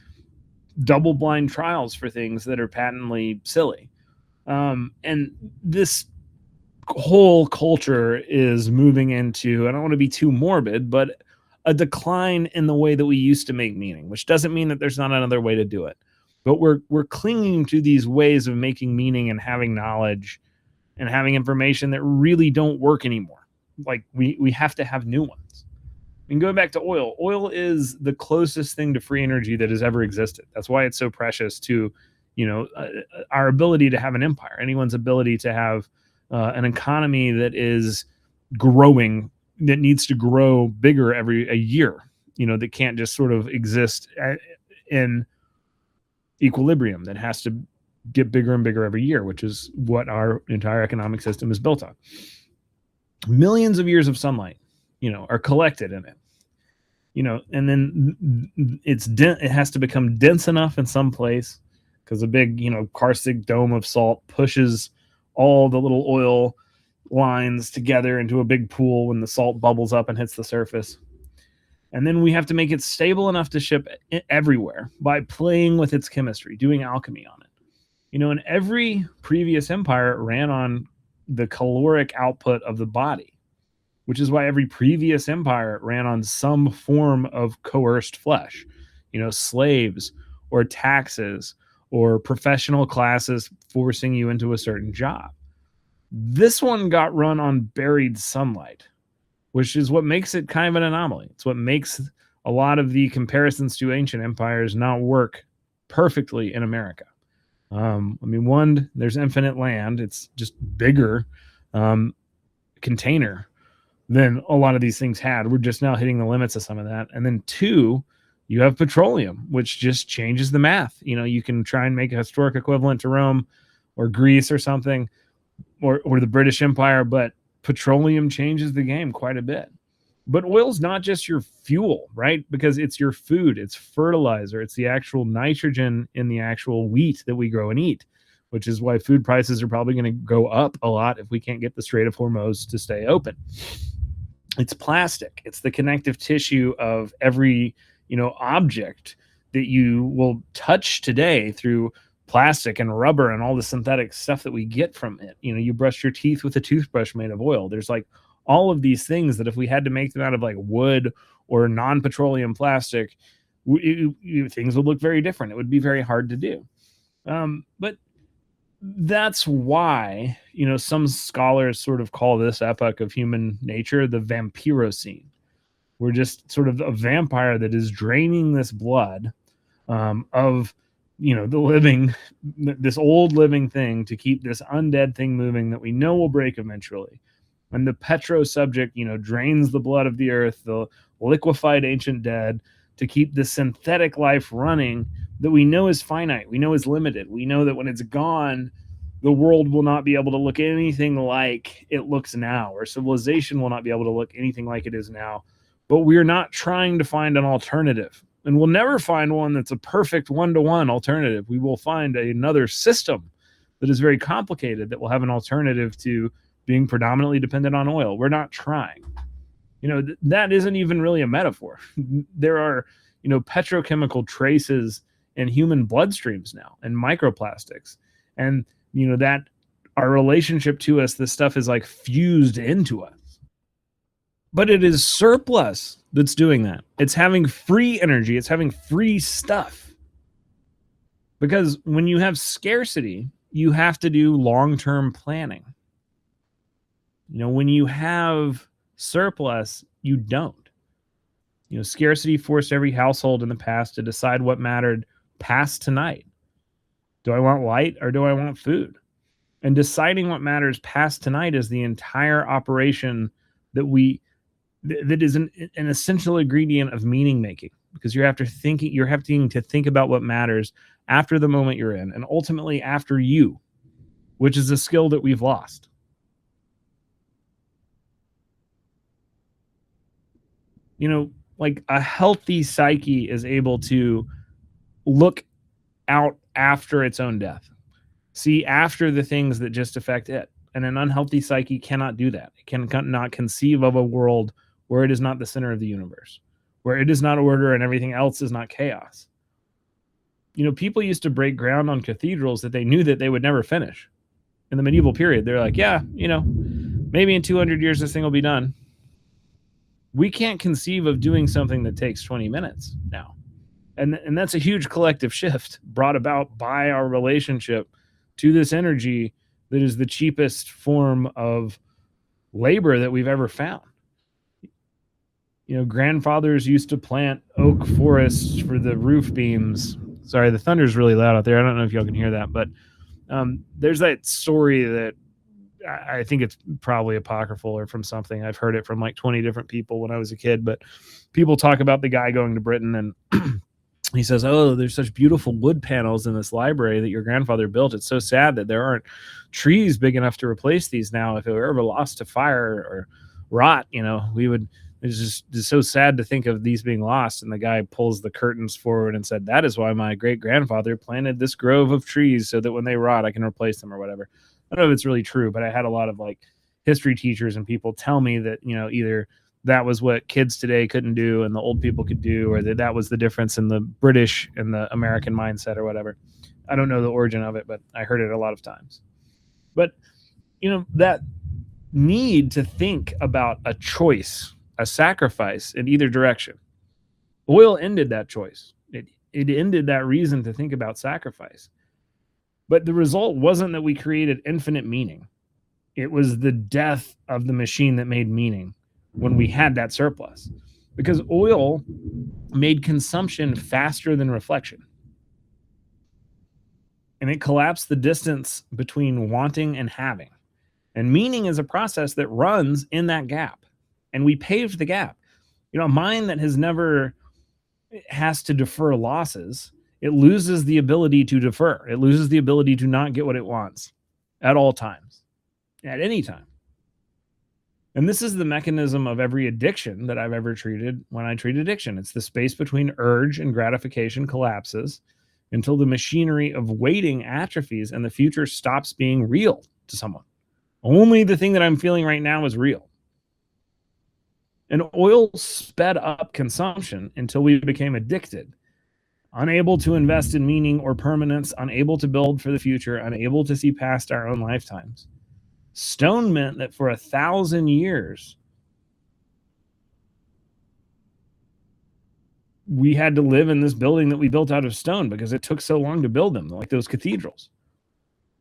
double blind trials for things that are patently silly. And this whole culture is moving into, I don't want to be too morbid, but a decline in the way that we used to make meaning, which doesn't mean that there's not another way to do it. But we're clinging to these ways of making meaning and having knowledge and having information that really don't work anymore. Like we have to have new ones. And going back to oil, oil is the closest thing to free energy that has ever existed. That's why it's so precious to, our ability to have an empire, anyone's ability to have an economy that is growing, that needs to grow bigger every a year, that can't just sort of exist in equilibrium, that has to get bigger and bigger every year, which is what our entire economic system is built on. Millions of years of sunlight, are collected in it, and then it has to become dense enough in some place because a big, karstic dome of salt pushes all the little oil lines together into a big pool when the salt bubbles up and hits the surface. And then we have to make it stable enough to ship everywhere by playing with its chemistry, doing alchemy on it. And every previous empire ran on the caloric output of the body, which is why every previous empire ran on some form of coerced flesh, slaves or taxes or professional classes forcing you into a certain job. This one got run on buried sunlight, which is what makes it kind of an anomaly. It's what makes a lot of the comparisons to ancient empires not work perfectly in America. One, there's infinite land. It's just bigger container than a lot of these things had. We're just now hitting the limits of some of that. And then two, you have petroleum, which just changes the math. You can try and make a historic equivalent to Rome or Greece or something, or the British Empire, but petroleum changes the game quite a bit. But oil's not just your fuel, right? Because it's your food, it's fertilizer, it's the actual nitrogen in the actual wheat that we grow and eat, which is why food prices are probably going to go up a lot if we can't get the Strait of Hormuz to stay open. It's plastic. It's the connective tissue of every, object that you will touch today through plastic and rubber and all the synthetic stuff that we get from it. You brush your teeth with a toothbrush made of oil. There's like all of these things that if we had to make them out of like wood or non-petroleum plastic, things would look very different. It would be very hard to do. But that's why, some scholars sort of call this epoch of human nature the vampirocene. We're just sort of a vampire that is draining this blood of, the living, this old living thing to keep this undead thing moving that we know will break eventually. And the petro subject, drains the blood of the earth, the liquefied ancient dead, to keep the synthetic life running that we know is finite, we know is limited. We know that when it's gone, the world will not be able to look anything like it looks now, or civilization will not be able to look anything like it is now. But we're not trying to find an alternative. And we'll never find one that's a perfect one-to-one alternative. We will find another system that is very complicated that will have an alternative to being predominantly dependent on oil. We're not trying. That isn't even really a metaphor. There are, petrochemical traces in human bloodstreams now and microplastics. And, that our relationship to us, this stuff is like fused into us. But it is surplus that's doing that. It's having free energy. It's having free stuff. Because when you have scarcity, you have to do long-term planning. When you have surplus, you don't. Scarcity forced every household in the past to decide what mattered past tonight. Do I want light or do I want food? And deciding what matters past tonight is the entire operation that is an essential ingredient of meaning making, because you're having to think about what matters after the moment you're in, and ultimately after you, which is a skill that we've lost. Like a healthy psyche is able to look out after its own death, see after the things that just affect it. And an unhealthy psyche cannot do that. It cannot conceive of a world where it is not the center of the universe, where it is not order and everything else is not chaos. People used to break ground on cathedrals that they knew that they would never finish. In the medieval period, they're like, yeah, maybe in 200 years this thing will be done. We can't conceive of doing something that takes 20 minutes now. And that's a huge collective shift brought about by our relationship to this energy that is the cheapest form of labor that we've ever found. Grandfathers used to plant oak forests for the roof beams. Sorry, the thunder's really loud out there. I don't know if y'all can hear that, but there's that story that I think it's probably apocryphal or from something. I've heard it from like 20 different people when I was a kid, but people talk about the guy going to Britain and he says, oh, there's such beautiful wood panels in this library that your grandfather built. It's so sad that there aren't trees big enough to replace these now. If it were ever lost to fire or rot, it's just so sad to think of these being lost. And the guy pulls the curtains forward and said, that is why my great grandfather planted this grove of trees so that when they rot, I can replace them or whatever. I don't know if it's really true, but I had a lot of like history teachers and people tell me that, either that was what kids today couldn't do and the old people could do, or that was the difference in the British and the American mindset or whatever. I don't know the origin of it, but I heard it a lot of times. But, that need to think about a choice, a sacrifice in either direction. Oil ended that choice. It ended that reason to think about sacrifice. But the result wasn't that we created infinite meaning. It was the death of the machine that made meaning when we had that surplus. Because oil made consumption faster than reflection. And it collapsed the distance between wanting and having. And meaning is a process that runs in that gap. And we paved the gap. A mind that has to defer losses, it loses the ability to defer. It loses the ability to not get what it wants at all times, at any time. And this is the mechanism of every addiction that I've ever treated when I treat addiction. It's the space between urge and gratification collapses until the machinery of waiting atrophies and the future stops being real to someone. Only the thing that I'm feeling right now is real. And oil sped up consumption until we became addicted, unable to invest in meaning or permanence, unable to build for the future, unable to see past our own lifetimes. Stone meant that for 1,000 years, we had to live in this building that we built out of stone because it took so long to build them, like those cathedrals.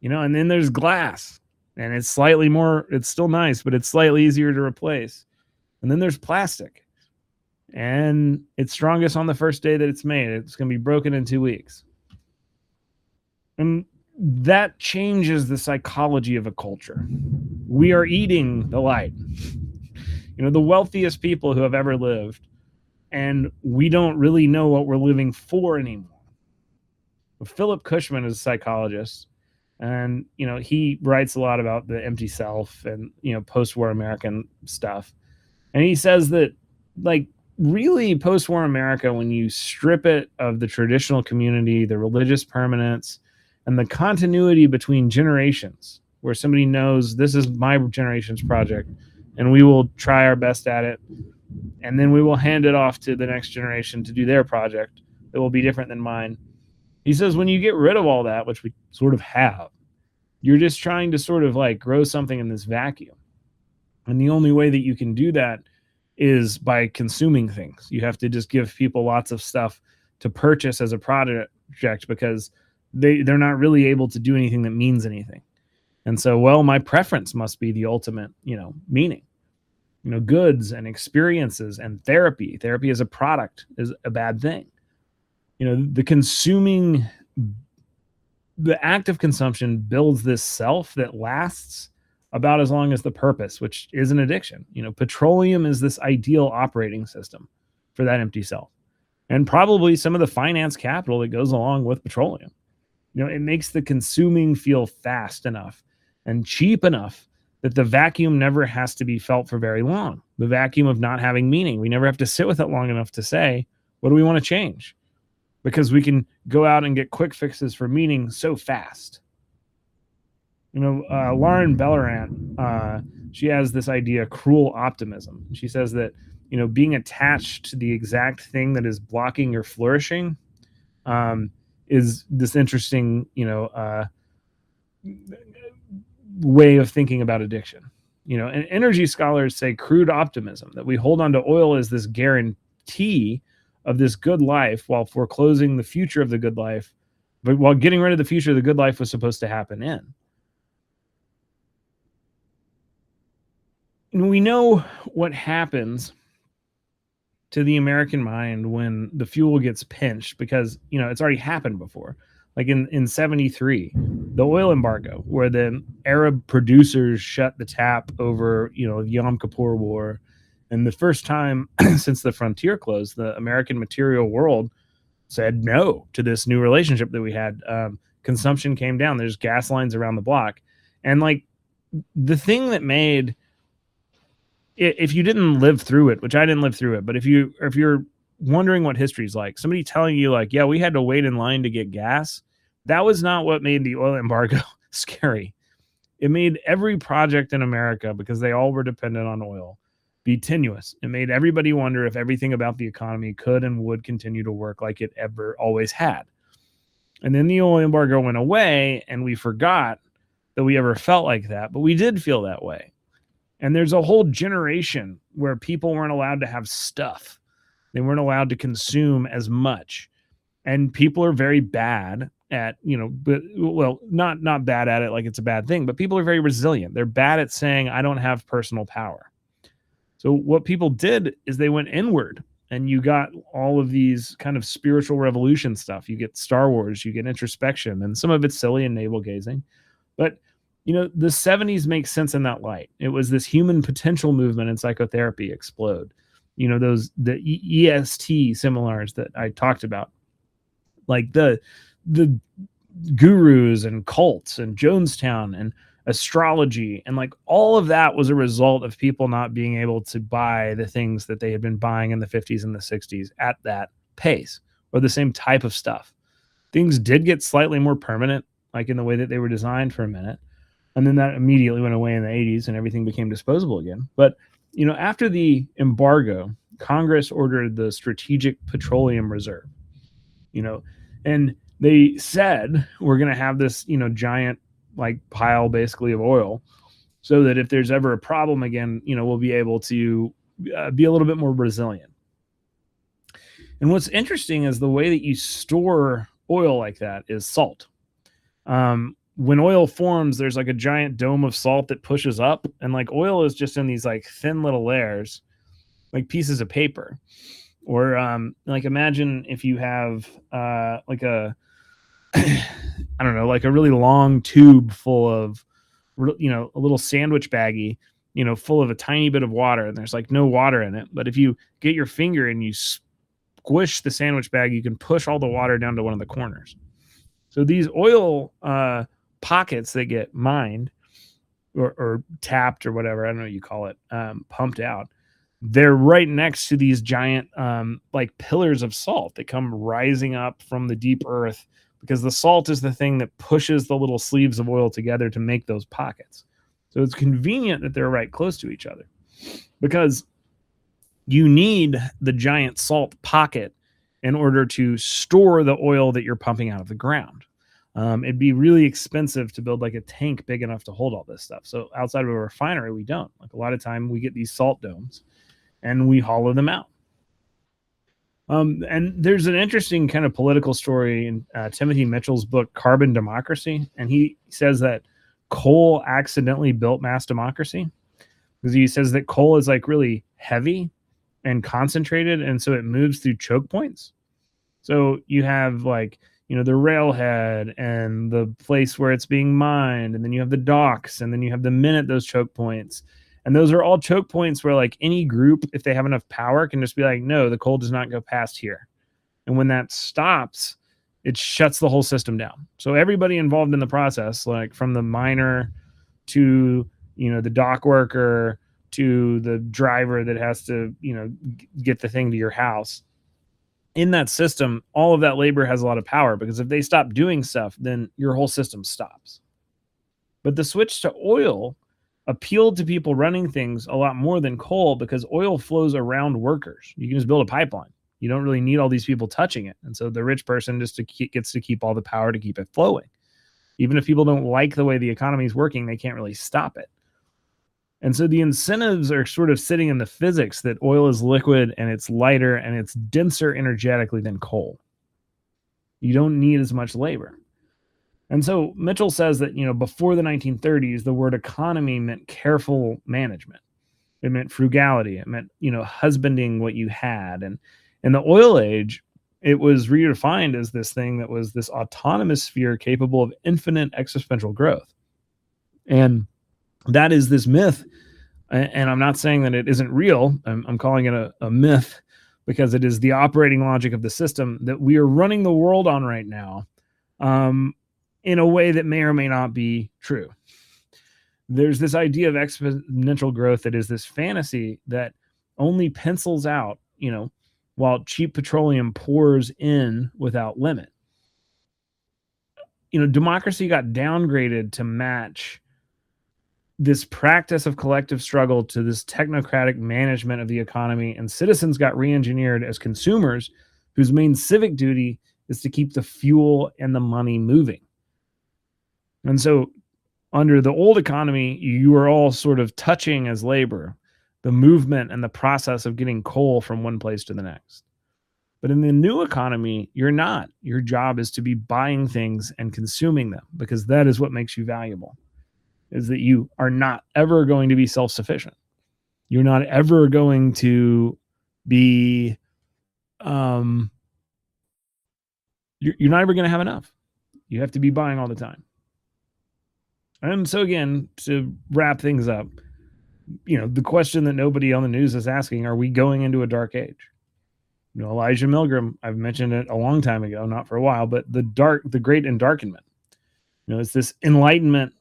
And then there's glass, and it's still nice, but it's slightly easier to replace. And then there's plastic, and it's strongest on the first day that it's made. It's going to be broken in 2 weeks. And that changes the psychology of a culture. We are eating the light. The wealthiest people who have ever lived, and we don't really know what we're living for anymore. Philip Cushman is a psychologist, and he writes a lot about the empty self and post-war American stuff. And he says that, like, really post-war America, when you strip it of the traditional community, the religious permanence, and the continuity between generations, where somebody knows this is my generation's project, and we will try our best at it, and then we will hand it off to the next generation to do their project that will be different than mine. He says when you get rid of all that, which we sort of have, you're just trying to sort of like grow something in this vacuum. And the only way that you can do that is by consuming things. You have to just give people lots of stuff to purchase as a project because they're not really able to do anything that means anything. And so, my preference must be the ultimate, meaning. Goods and experiences and therapy. Therapy as a product is a bad thing. The act of consumption builds this self that lasts about as long as the purpose, which is an addiction. Petroleum is this ideal operating system for that empty self, and probably some of the finance capital that goes along with petroleum. It makes the consuming feel fast enough and cheap enough that the vacuum never has to be felt for very long. The vacuum of not having meaning. We never have to sit with it long enough to say, what do we want to change? Because we can go out and get quick fixes for meaning so fast. Lauren Bellerant she has this idea, cruel optimism. She says that, being attached to the exact thing that is blocking your flourishing is this interesting, way of thinking about addiction. And energy scholars say crude optimism, that we hold on to oil as this guarantee of this good life while foreclosing the future of the good life, but while getting rid of the future the good life was supposed to happen in. And we know what happens to the American mind when the fuel gets pinched, because it's already happened before. Like in 73, the oil embargo, where the Arab producers shut the tap over the Yom Kippur War, and the first time since the frontier closed, the American material world said no to this new relationship that we had. Consumption came down. There's gas lines around the block, and like the thing that made, if you didn't live through it, which I didn't live through it, but if you're wondering what history's like, somebody telling you like, yeah, we had to wait in line to get gas, that was not what made the oil embargo scary. It made every project in America, because they all were dependent on oil, be tenuous. It made everybody wonder if everything about the economy could and would continue to work like it ever always had. And then the oil embargo went away, and we forgot that we ever felt like that, but we did feel that way. And there's a whole generation where people weren't allowed to have stuff. They weren't allowed to consume as much. And people are very bad at, not bad at it like it's a bad thing, but people are very resilient. They're bad at saying, I don't have personal power. So what people did is they went inward, and you got all of these kind of spiritual revolution stuff. You get Star Wars, you get introspection, and some of it's silly and navel gazing. But the 70s makes sense in that light. It was this human potential movement in psychotherapy explode. The EST seminars that I talked about, like the gurus and cults and Jonestown and astrology, and like all of that was a result of people not being able to buy the things that they had been buying in the 50s and the 60s at that pace, or the same type of stuff. Things did get slightly more permanent, like in the way that they were designed for a minute. And then that immediately went away in the 80s, and everything became disposable again. But, after the embargo, Congress ordered the Strategic Petroleum Reserve, and they said, we're going to have this, giant like pile basically of oil, so that if there's ever a problem again, we'll be able to be a little bit more resilient. And what's interesting is the way that you store oil like that is salt. When oil forms, there's like a giant dome of salt that pushes up, and like oil is just in these like thin little layers, like pieces of paper. Or like imagine if you have like a I don't know, like a really long tube full of, a little sandwich baggie, full of a tiny bit of water, and there's like no water in it. But if you get your finger and you squish the sandwich bag, you can push all the water down to one of the corners. So these oil pockets that get mined or tapped or whatever, I don't know what you call it, pumped out, they're right next to these giant like pillars of salt that come rising up from the deep earth, because the salt is the thing that pushes the little sleeves of oil together to make those pockets. So it's convenient that they're right close to each other, because you need the giant salt pocket in order to store the oil that you're pumping out of the ground. It'd be really expensive to build like a tank big enough to hold all this stuff. So outside of a refinery, we don't. Like a lot of time we get these salt domes and we hollow them out. And there's an interesting kind of political story in Timothy Mitchell's book, Carbon Democracy. And he says that coal accidentally built mass democracy, because he says that coal is like really heavy and concentrated, and so it moves through choke points. So you have like, the railhead and the place where it's being mined, and then you have the docks, and then you have the men at those choke points. And those are all choke points where like any group, if they have enough power, can just be like, no, the coal does not go past here. And when that stops, it shuts the whole system down. So everybody involved in the process, like from the miner to, the dock worker to the driver that has to, get the thing to your house, in that system, all of that labor has a lot of power, because if they stop doing stuff, then your whole system stops. But the switch to oil appealed to people running things a lot more than coal, because oil flows around workers. You can just build a pipeline. You don't really need all these people touching it. And so the rich person just gets to keep all the power to keep it flowing. Even if people don't like the way the economy is working, they can't really stop it. And so the incentives are sort of sitting in the physics that oil is liquid and it's lighter and it's denser energetically than coal. You don't need as much labor. And so Mitchell says that, before the 1930s, the word economy meant careful management. It meant frugality. It meant, husbanding what you had. And in the oil age, it was redefined as this thing that was this autonomous sphere capable of infinite exponential growth. And that is this myth. And I'm not saying that it isn't real. I'm calling it a myth, because it is the operating logic of the system that we are running the world on right now, in a way that may or may not be true. There's this idea of exponential growth that is this fantasy that only pencils out, while cheap petroleum pours in without limit. Democracy got downgraded to match this practice of collective struggle to this technocratic management of the economy, and citizens got re-engineered as consumers whose main civic duty is to keep the fuel and the money moving. And so under the old economy, you are all sort of touching as labor the movement and the process of getting coal from one place to the next. But in the new economy, you're not. Your job is to be buying things and consuming them, because that is what makes you valuable, is that you are not ever going to be self-sufficient. You're not ever going to be, you're not ever going to have enough. You have to be buying all the time. And so again, to wrap things up, the question that nobody on the news is asking, are we going into a dark age? Elijah Milgram, I've mentioned it a long time ago, not for a while, but the great endarkenment. It's this enlightenment.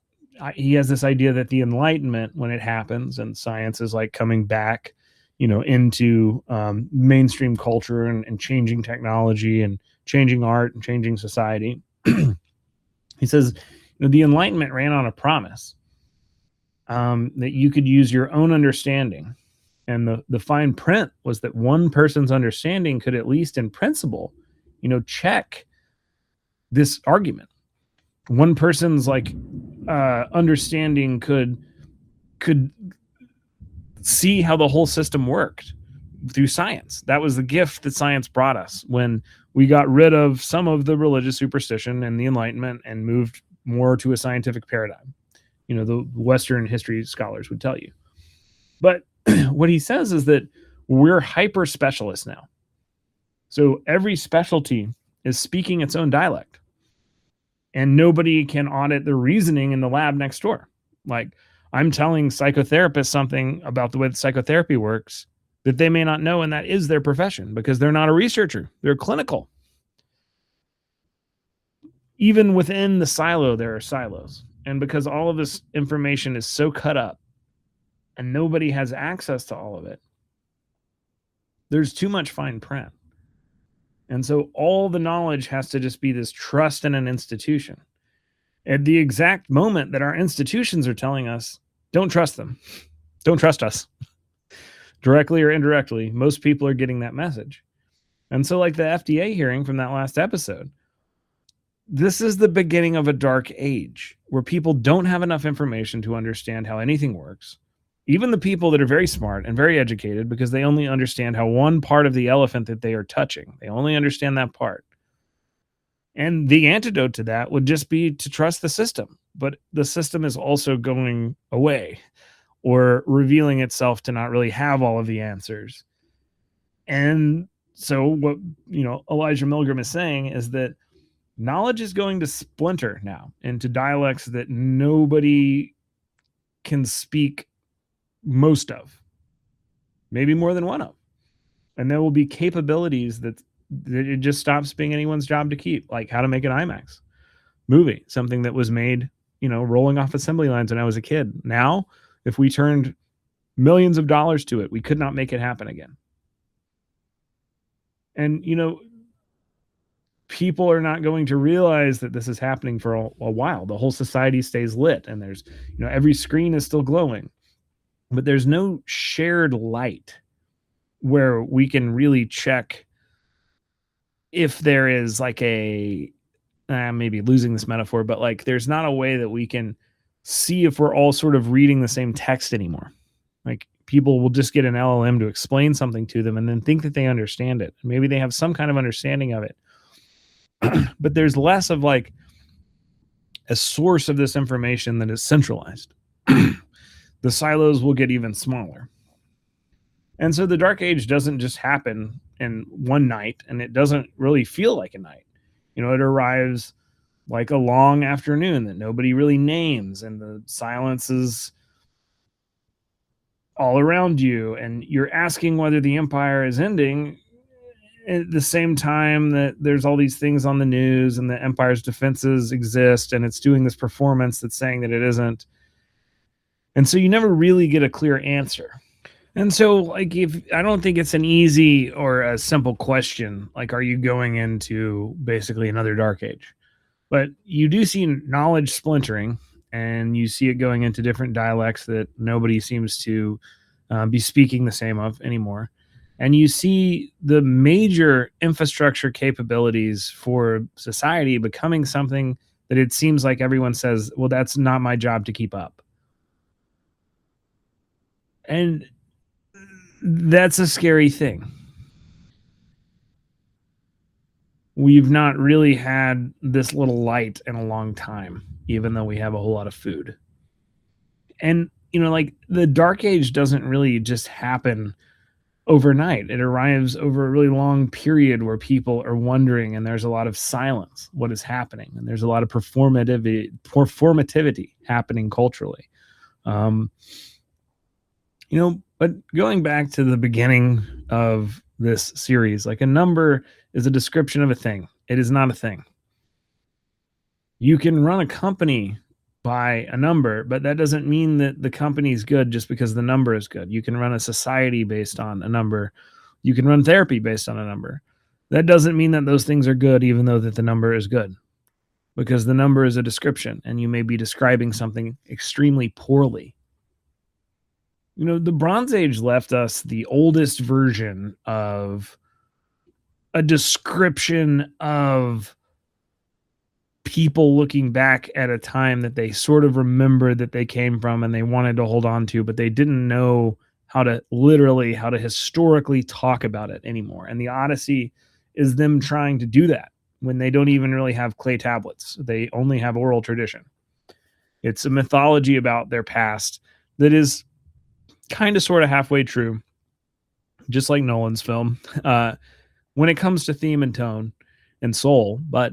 He has this idea that the enlightenment, when it happens and science is like coming back, into mainstream culture and changing technology and changing art and changing society. He says, the Enlightenment ran on a promise that you could use your own understanding. And the fine print was that one person's understanding could, at least in principle, check this argument. One person's understanding could see how the whole system worked through science. That was the gift that science brought us when we got rid of some of the religious superstition and the Enlightenment and moved more to a scientific paradigm. The Western history scholars would tell you. But what he says is that we're hyper specialists now. So every specialty is speaking its own dialect, and nobody can audit the reasoning in the lab next door. Like, I'm telling psychotherapists something about the way that psychotherapy works that they may not know, and that is their profession, because they're not a researcher. They're clinical. Even within the silo, there are silos. And because all of this information is so cut up and nobody has access to all of it, there's too much fine print. And so all the knowledge has to just be this trust in an institution. At the exact moment that our institutions are telling us, don't trust them, don't trust us, directly or indirectly, most people are getting that message. And so, like the FDA hearing from that last episode, this is the beginning of a dark age where people don't have enough information to understand how anything works. Even the people that are very smart and very educated, because they only understand how one part of the elephant that they are touching, they only understand that part. And the antidote to that would just be to trust the system. But the system is also going away or revealing itself to not really have all of the answers. And so what, Elijah Milgram is saying is that knowledge is going to splinter now into dialects that nobody can speak most of, maybe more than one of. And there will be capabilities that it just stops being anyone's job to keep, like how to make an IMAX movie, something that was made, rolling off assembly lines when I was a kid. Now, if we turned millions of dollars to it, we could not make it happen again. And, people are not going to realize that this is happening for a while. The whole society stays lit, and there's, every screen is still glowing, but there's no shared light where we can really check if there is like a, maybe losing this metaphor, but like there's not a way that we can see if we're all sort of reading the same text anymore. Like people will just get an LLM to explain something to them and then think that they understand it. Maybe they have some kind of understanding of it, but there's less of like a source of this information that is centralized. The silos will get even smaller. And so the dark age doesn't just happen in one night, and it doesn't really feel like a night. It arrives like a long afternoon that nobody really names, and the silence is all around you, and you're asking whether the empire is ending at the same time that there's all these things on the news and the empire's defenses exist, and it's doing this performance that's saying that it isn't. And so you never really get a clear answer. And so, like, if I don't think it's an easy or a simple question, like, are you going into basically another dark age? But you do see knowledge splintering, and you see it going into different dialects that nobody seems to be speaking the same of anymore. And you see the major infrastructure capabilities for society becoming something that it seems like everyone says, well, that's not my job to keep up. And that's a scary thing. We've not really had this little light in a long time, even though we have a whole lot of food. And, like the dark age doesn't really just happen overnight. It arrives over a really long period where people are wondering, and there's a lot of silence, what is happening. And there's a lot of performativity happening culturally. But going back to the beginning of this series, like a number is a description of a thing. It is not a thing. You can run a company by a number, but that doesn't mean that the company is good just because the number is good. You can run a society based on a number. You can run therapy based on a number. That doesn't mean that those things are good, even though that the number is good, because the number is a description, and you may be describing something extremely poorly. The Bronze Age left us the oldest version of a description of people looking back at a time that they sort of remembered that they came from and they wanted to hold on to, but they didn't know how to historically talk about it anymore. And the Odyssey is them trying to do that when they don't even really have clay tablets. They only have oral tradition. It's a mythology about their past that is kind of sort of halfway true, just like Nolan's film, when it comes to theme and tone and soul, but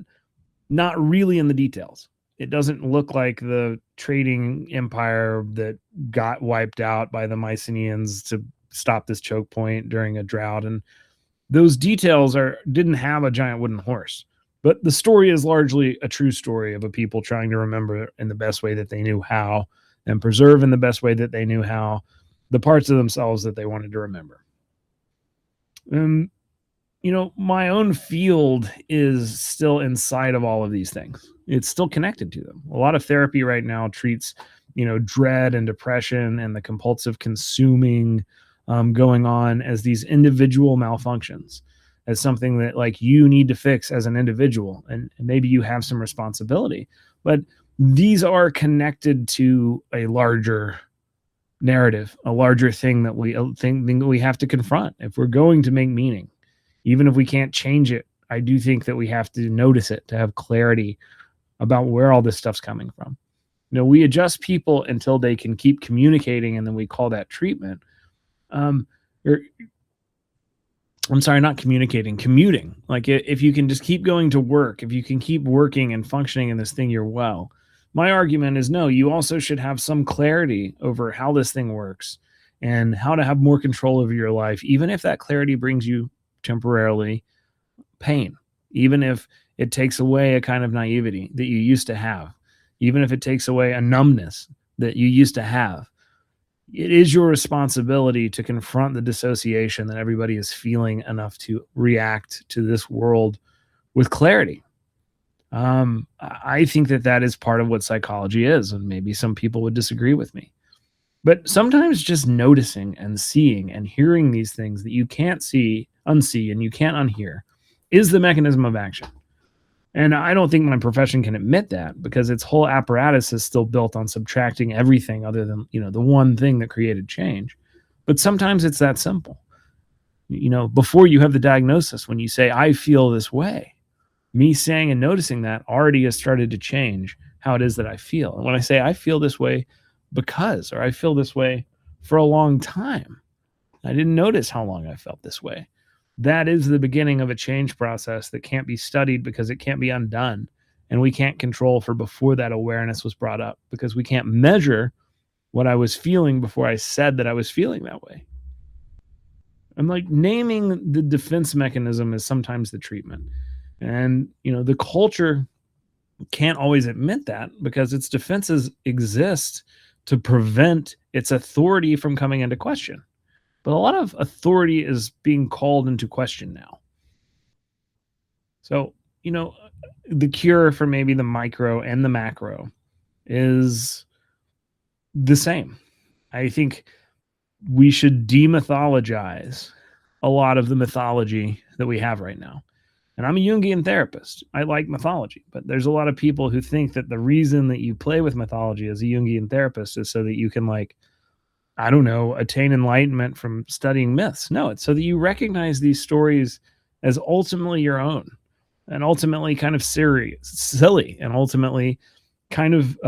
not really in the details. It doesn't look like the trading empire that got wiped out by the Mycenaeans to stop this choke point during a drought. And those details didn't have a giant wooden horse. But the story is largely a true story of a people trying to remember in the best way that they knew how, and preserve in the best way that they knew how the parts of themselves that they wanted to remember. My own field is still inside of all of these things. It's still connected to them. A lot of therapy right now treats, dread and depression and the compulsive consuming going on as these individual malfunctions, as something that like you need to fix as an individual. And maybe you have some responsibility, but these are connected to a larger narrative, a larger thing that we have to confront if we're going to make meaning. Even if we can't change it, I do think that we have to notice it to have clarity about where all this stuff's coming from. We adjust people until they can keep communicating, and then we call that treatment. I'm sorry, not communicating, commuting. Like if you can just keep going to work, if you can keep working and functioning in this thing, you're well. My argument is no, you also should have some clarity over how this thing works and how to have more control over your life, even if that clarity brings you temporarily pain, even if it takes away a kind of naivety that you used to have, even if it takes away a numbness that you used to have. It is your responsibility to confront the dissociation that everybody is feeling enough to react to this world with clarity. I think that is part of what psychology is, and maybe some people would disagree with me. But sometimes just noticing and seeing and hearing these things that you can't unsee, and you can't unhear is the mechanism of action. And I don't think my profession can admit that, because its whole apparatus is still built on subtracting everything other than, the one thing that created change. But sometimes it's that simple. Before you have the diagnosis, when you say, I feel this way, me saying and noticing that already has started to change how it is that I feel. And when I say I feel this way because, or I feel this way for a long time, I didn't notice how long I felt this way. That is the beginning of a change process that can't be studied, because it can't be undone. And we can't control for before that awareness was brought up, because we can't measure what I was feeling before I said that I was feeling that way. I'm like, naming the defense mechanism is sometimes the treatment. And, the culture can't always admit that, because its defenses exist to prevent its authority from coming into question. But a lot of authority is being called into question now. So, the cure for maybe the micro and the macro is the same. I think we should demythologize a lot of the mythology that we have right now. And I'm a Jungian therapist. I like mythology, but there's a lot of people who think that the reason that you play with mythology as a Jungian therapist is so that you can, attain enlightenment from studying myths. No, it's so that you recognize these stories as ultimately your own, and ultimately kind of silly, and ultimately kind of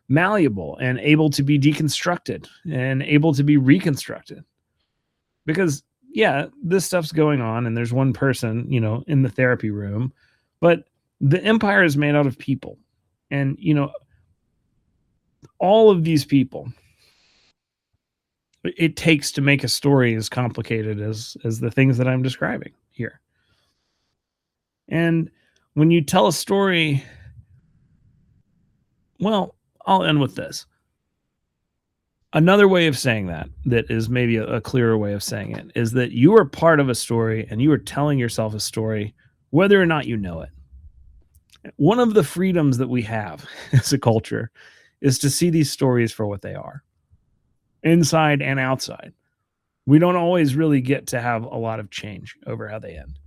malleable, and able to be deconstructed and able to be reconstructed. Because yeah, this stuff's going on, and there's one person, in the therapy room, but the empire is made out of people. And, all of these people, it takes to make a story as complicated as the things that I'm describing here. And when you tell a story, well, I'll end with this. Another way of saying that is maybe a clearer way of saying it, is that you are part of a story, and you are telling yourself a story, whether or not you know it. One of the freedoms that we have as a culture is to see these stories for what they are, inside and outside. We don't always really get to have a lot of change over how they end.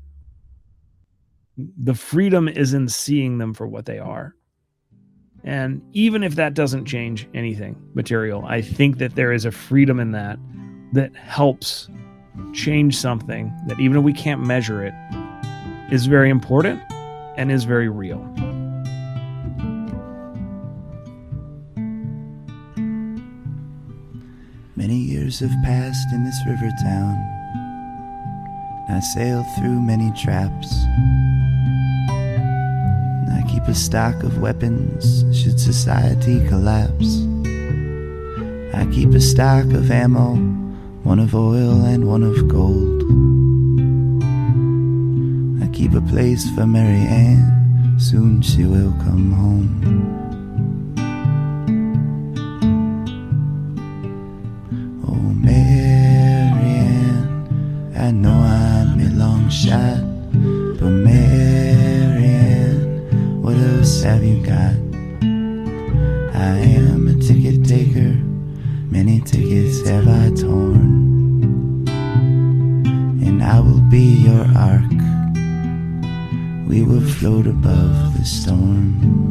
The freedom is in seeing them for what they are. And even if that doesn't change anything material, I think that there is a freedom in that helps change something that, even if we can't measure it, is very important and is very real. Many years have passed in this river town. I sailed through many traps. I keep a stock of weapons should society collapse. I keep a stock of ammo, one of oil and one of gold. I keep a place for Mary Ann, soon she will come home. Oh, Mary Ann, I know I'm a long shot, but Mary Ann, what else have you got? I am a ticket taker, many tickets have I torn, and I will be your ark, we will float above the storm.